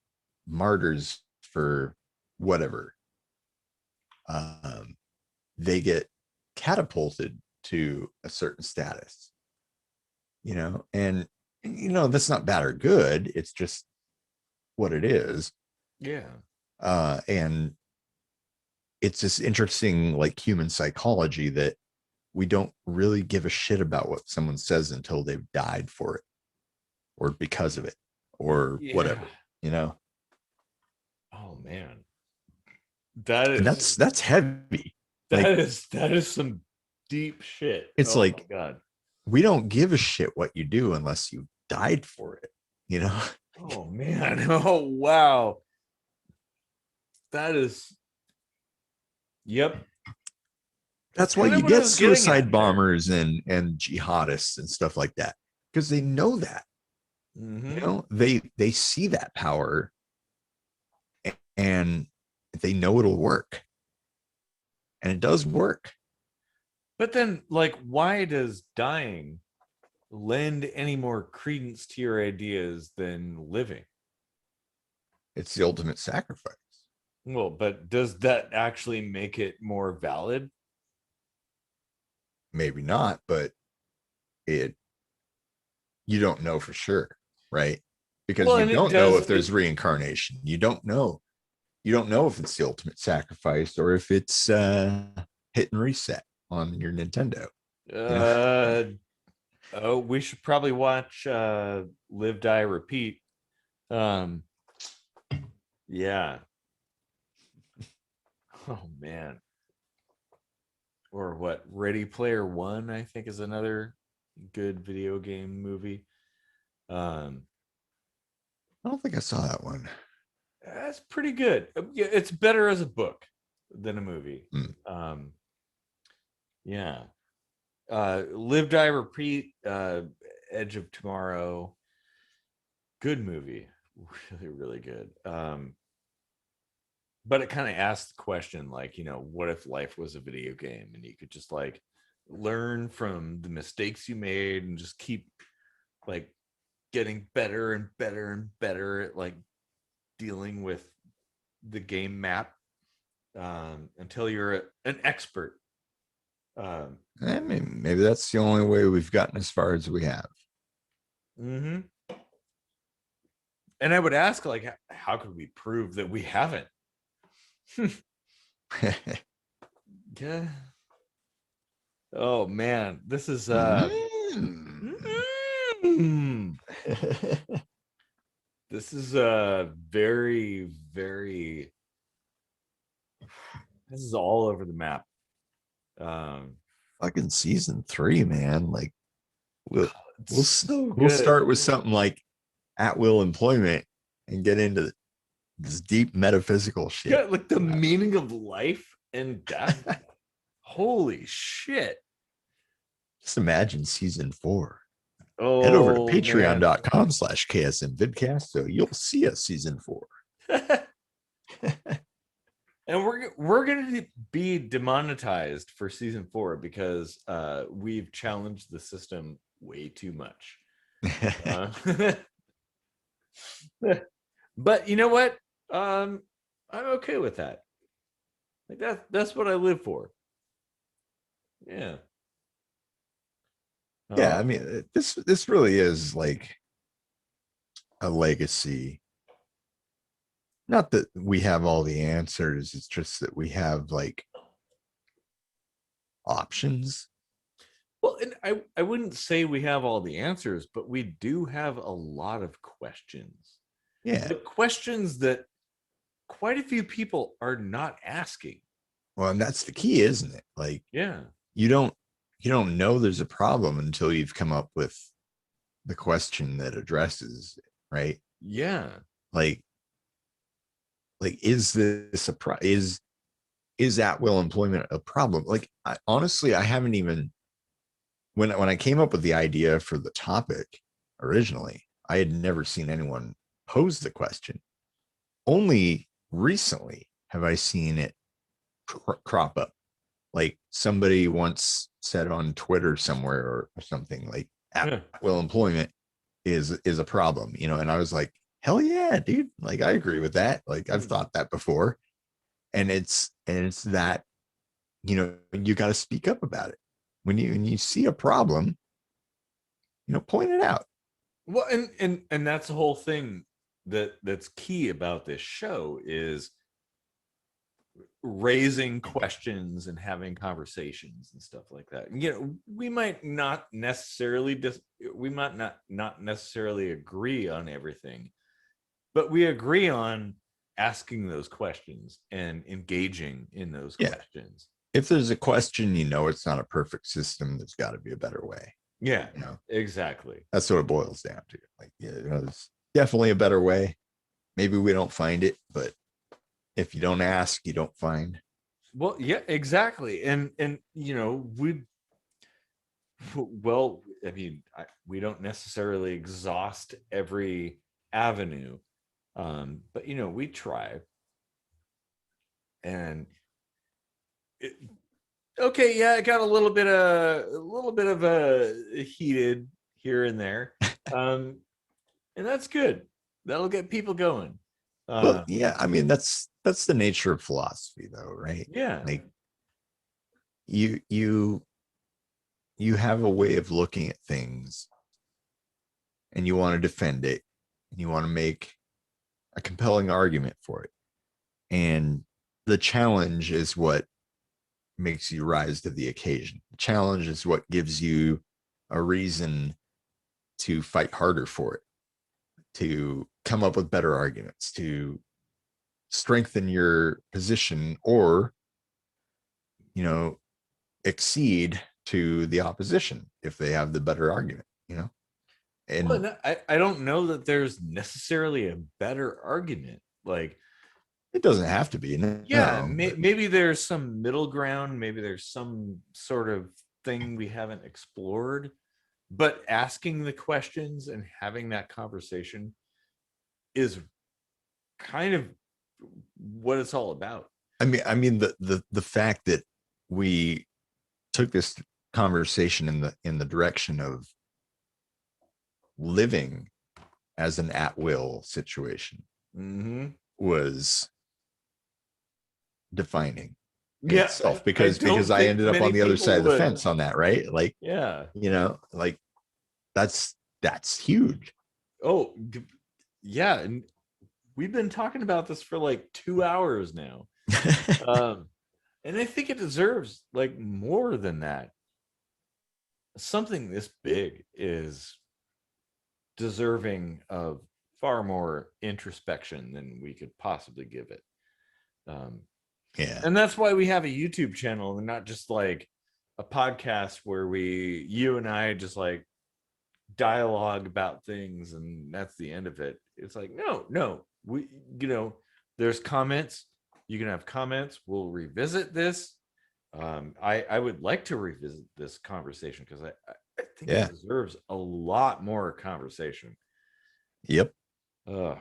martyrs for whatever. Um, they get catapulted to a certain status, and that's not bad or good. It's just what it is. Yeah. And it's this interesting, like, human psychology that we don't really give a shit about what someone says until they've died for it or because of it or Yeah. whatever. Oh man. That And is that's heavy. that Like, is that is some deep shit. it's Oh my like god. we don't give a shit what you do unless you died for it. Oh man. Oh wow. That is, yep. That's That's why kind of you what I get was getting suicide at there. bombers and jihadists and stuff like that, because they know that. Mm-hmm. They see that power, and they know it'll work, and it does work. But then, like, why does dying lend any more credence to your ideas than living? It's the ultimate sacrifice. Well, but does that actually make it more valid? Maybe not, but it you don't know for sure, right? Because Well, you and it don't know does if there's reincarnation. You don't know if it's the ultimate sacrifice or if it's hit and reset on your Nintendo. you know uh oh, we should probably watch Live Die Repeat. Um yeah. Oh man. Or what? Ready Player One, I think, is another good video game movie. Um I don't think I saw that one. that's pretty good. Yeah, it's better as a book than a movie. Hmm. Um yeah. Live Die Repeat, Edge of Tomorrow, good movie, really, really good. But it kind of asks the question, like, what if life was a video game and you could just like learn from the mistakes you made and just keep like getting better and better and better at like dealing with the game map, until you're an expert. I mean, maybe that's the only way we've gotten as far as we have. Mm-hmm. And I would ask, like, how could we prove that we haven't? Yeah. Oh man, this is mm, this is very, very, this is all over the map. Um Fucking season 3, man. Like, we'll we'll it's so we'll good. start with something like at will employment and get into this deep metaphysical shit. Yeah, like the meaning of life and death. Holy shit. Just imagine season 4. Head over to Oh man. patreon.com/KSMvidcast so you'll see us season 4. And we're gonna be demonetized for season 4 because we've challenged the system way too much. Uh, but you know what? I'm okay with that. Like that's what I live for. Yeah. Yeah, Uh, I mean, this really is like a legacy. Not that we have all the answers, it's just that we have like options. well, and I wouldn't say we have all the answers, but we do have a lot of questions. Yeah. Like questions that quite a few people are not asking. Well, and that's the key, isn't it? Like Yeah. you don't you don't know there's a problem until you've come up with the question that addresses it, right? Yeah. Like is this a is at will employment a problem? Like honestly, I haven't even when I came up with the idea for the topic originally, I had never seen anyone pose the question. Only recently have I seen it crop up. Like somebody once said on Twitter somewhere or something like at Yeah. will employment is a problem, you know, and I was like, hell yeah, dude. Like I agree with that. Like I've thought that before. And it's that, you know, you got to speak up about it. When you see a problem, you know, point it out. Well, and that's the whole thing that's key about this show is raising questions and having conversations and stuff like that. And, you know, we might not necessarily we might not necessarily agree on everything, but we agree on asking those questions and engaging in those Yeah. questions. If there's a question, you know, it's not a perfect system. There's got to be a better way. Yeah, You know, exactly. that's what it boils down to. Like, yeah, you know, there's definitely a better way. Maybe we don't find it, but if you don't ask, you don't find. Well, yeah, exactly. And you know, well, I mean, we don't necessarily exhaust every avenue, but you know, we try. And it, okay, yeah, it got a little bit of a heated here and there, um, and that's good. That'll get people going. Well, Uh, yeah, I mean that's the nature of philosophy, though, right? yeah, Like you you have a way of looking at things, and you want to defend it, and you want to make a compelling argument for it, and the challenge is what makes you rise to the occasion. The challenge is what gives you a reason to fight harder for it, to come up with better arguments, to strengthen your position, or, you know, exceed to the opposition if they have the better argument, you know? well, And no, I don't know that there's necessarily a better argument. Like, it doesn't have to be, yeah, no, but maybe there's some middle ground, maybe there's some sort of thing we haven't explored, but asking the questions and having that conversation is kind of what it's all about. I mean the fact that we took this conversation in the direction of living as an at will situation Mm-hmm. was defining in Yeah, itself, I because don't I think ended up many on the other side people of the would. fence on that, right? Like, Yeah. you know, like that's huge. Oh, yeah, and we've been talking about this for like 2 hours now. Um, and I think it deserves like more than that. Something this big is deserving of far more introspection than we could possibly give it. Um, Yeah. and that's why we have a YouTube channel and not just like a podcast where you and I just like dialogue about things and that's the end of it. It's like, no, we, you know, there's comments. You can have comments. We'll revisit this. I would like to revisit this conversation because I think it Yeah. deserves a lot more conversation. Yep. Uh,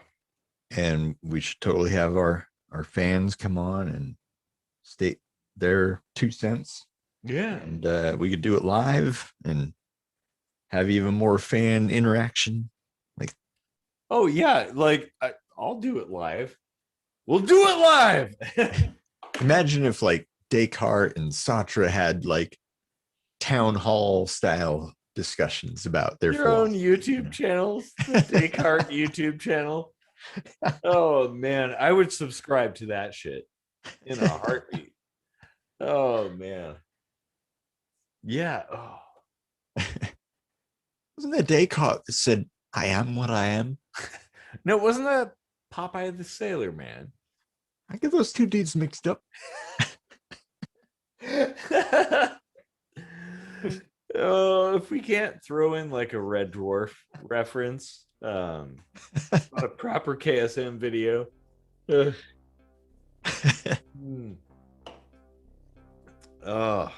And we should totally have our fans come on and state their 2 cents, yeah. and we could do it live and have even more fan interaction. Like, Oh yeah. Like I'll do it live. We'll do it live. Imagine if like Descartes and Sartre had like town hall style discussions about their Your own philosophy, YouTube channels, the Descartes YouTube channel. Oh man, I would subscribe to that shit in a heartbeat. Oh man. Yeah. Oh. Wasn't that Descartes that said, "I am what I am"? No, wasn't that Popeye the Sailor Man? I get those two dudes mixed up. Oh, if we can't throw in like a Red Dwarf reference, not a proper KSM video. Oh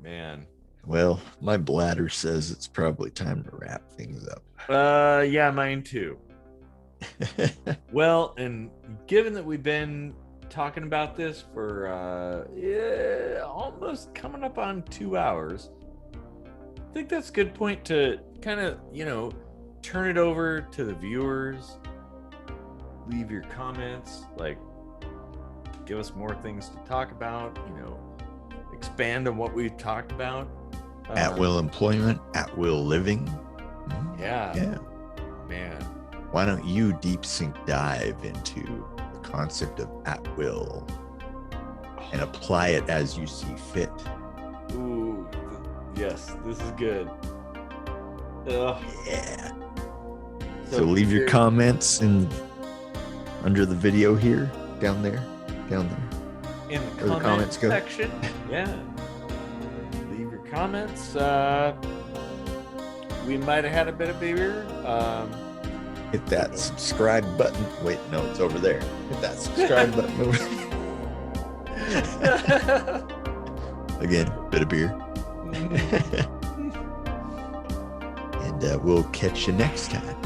man. Well, my bladder says it's probably time to wrap things up. Yeah, mine too. Well, and given that we've been talking about this for almost coming up on 2 hours, I think that's a good point to kind of, turn it over to the viewers. Leave your comments, like give us more things to talk about, expand on what we've talked about. At will employment, at will living. Yeah. Man. Why don't you deep sink dive into the concept of at will and apply it as you see fit? Ooh, yes, this is good. Ugh. Yeah. So leave your comments under the video here, down there, in where the the comments go. section. Yeah. Leave your comments. We might have had a bit of beer. Hit that subscribe button. Wait, no, it's over there. Hit that subscribe button over there. Again, bit of beer. And we'll catch you next time.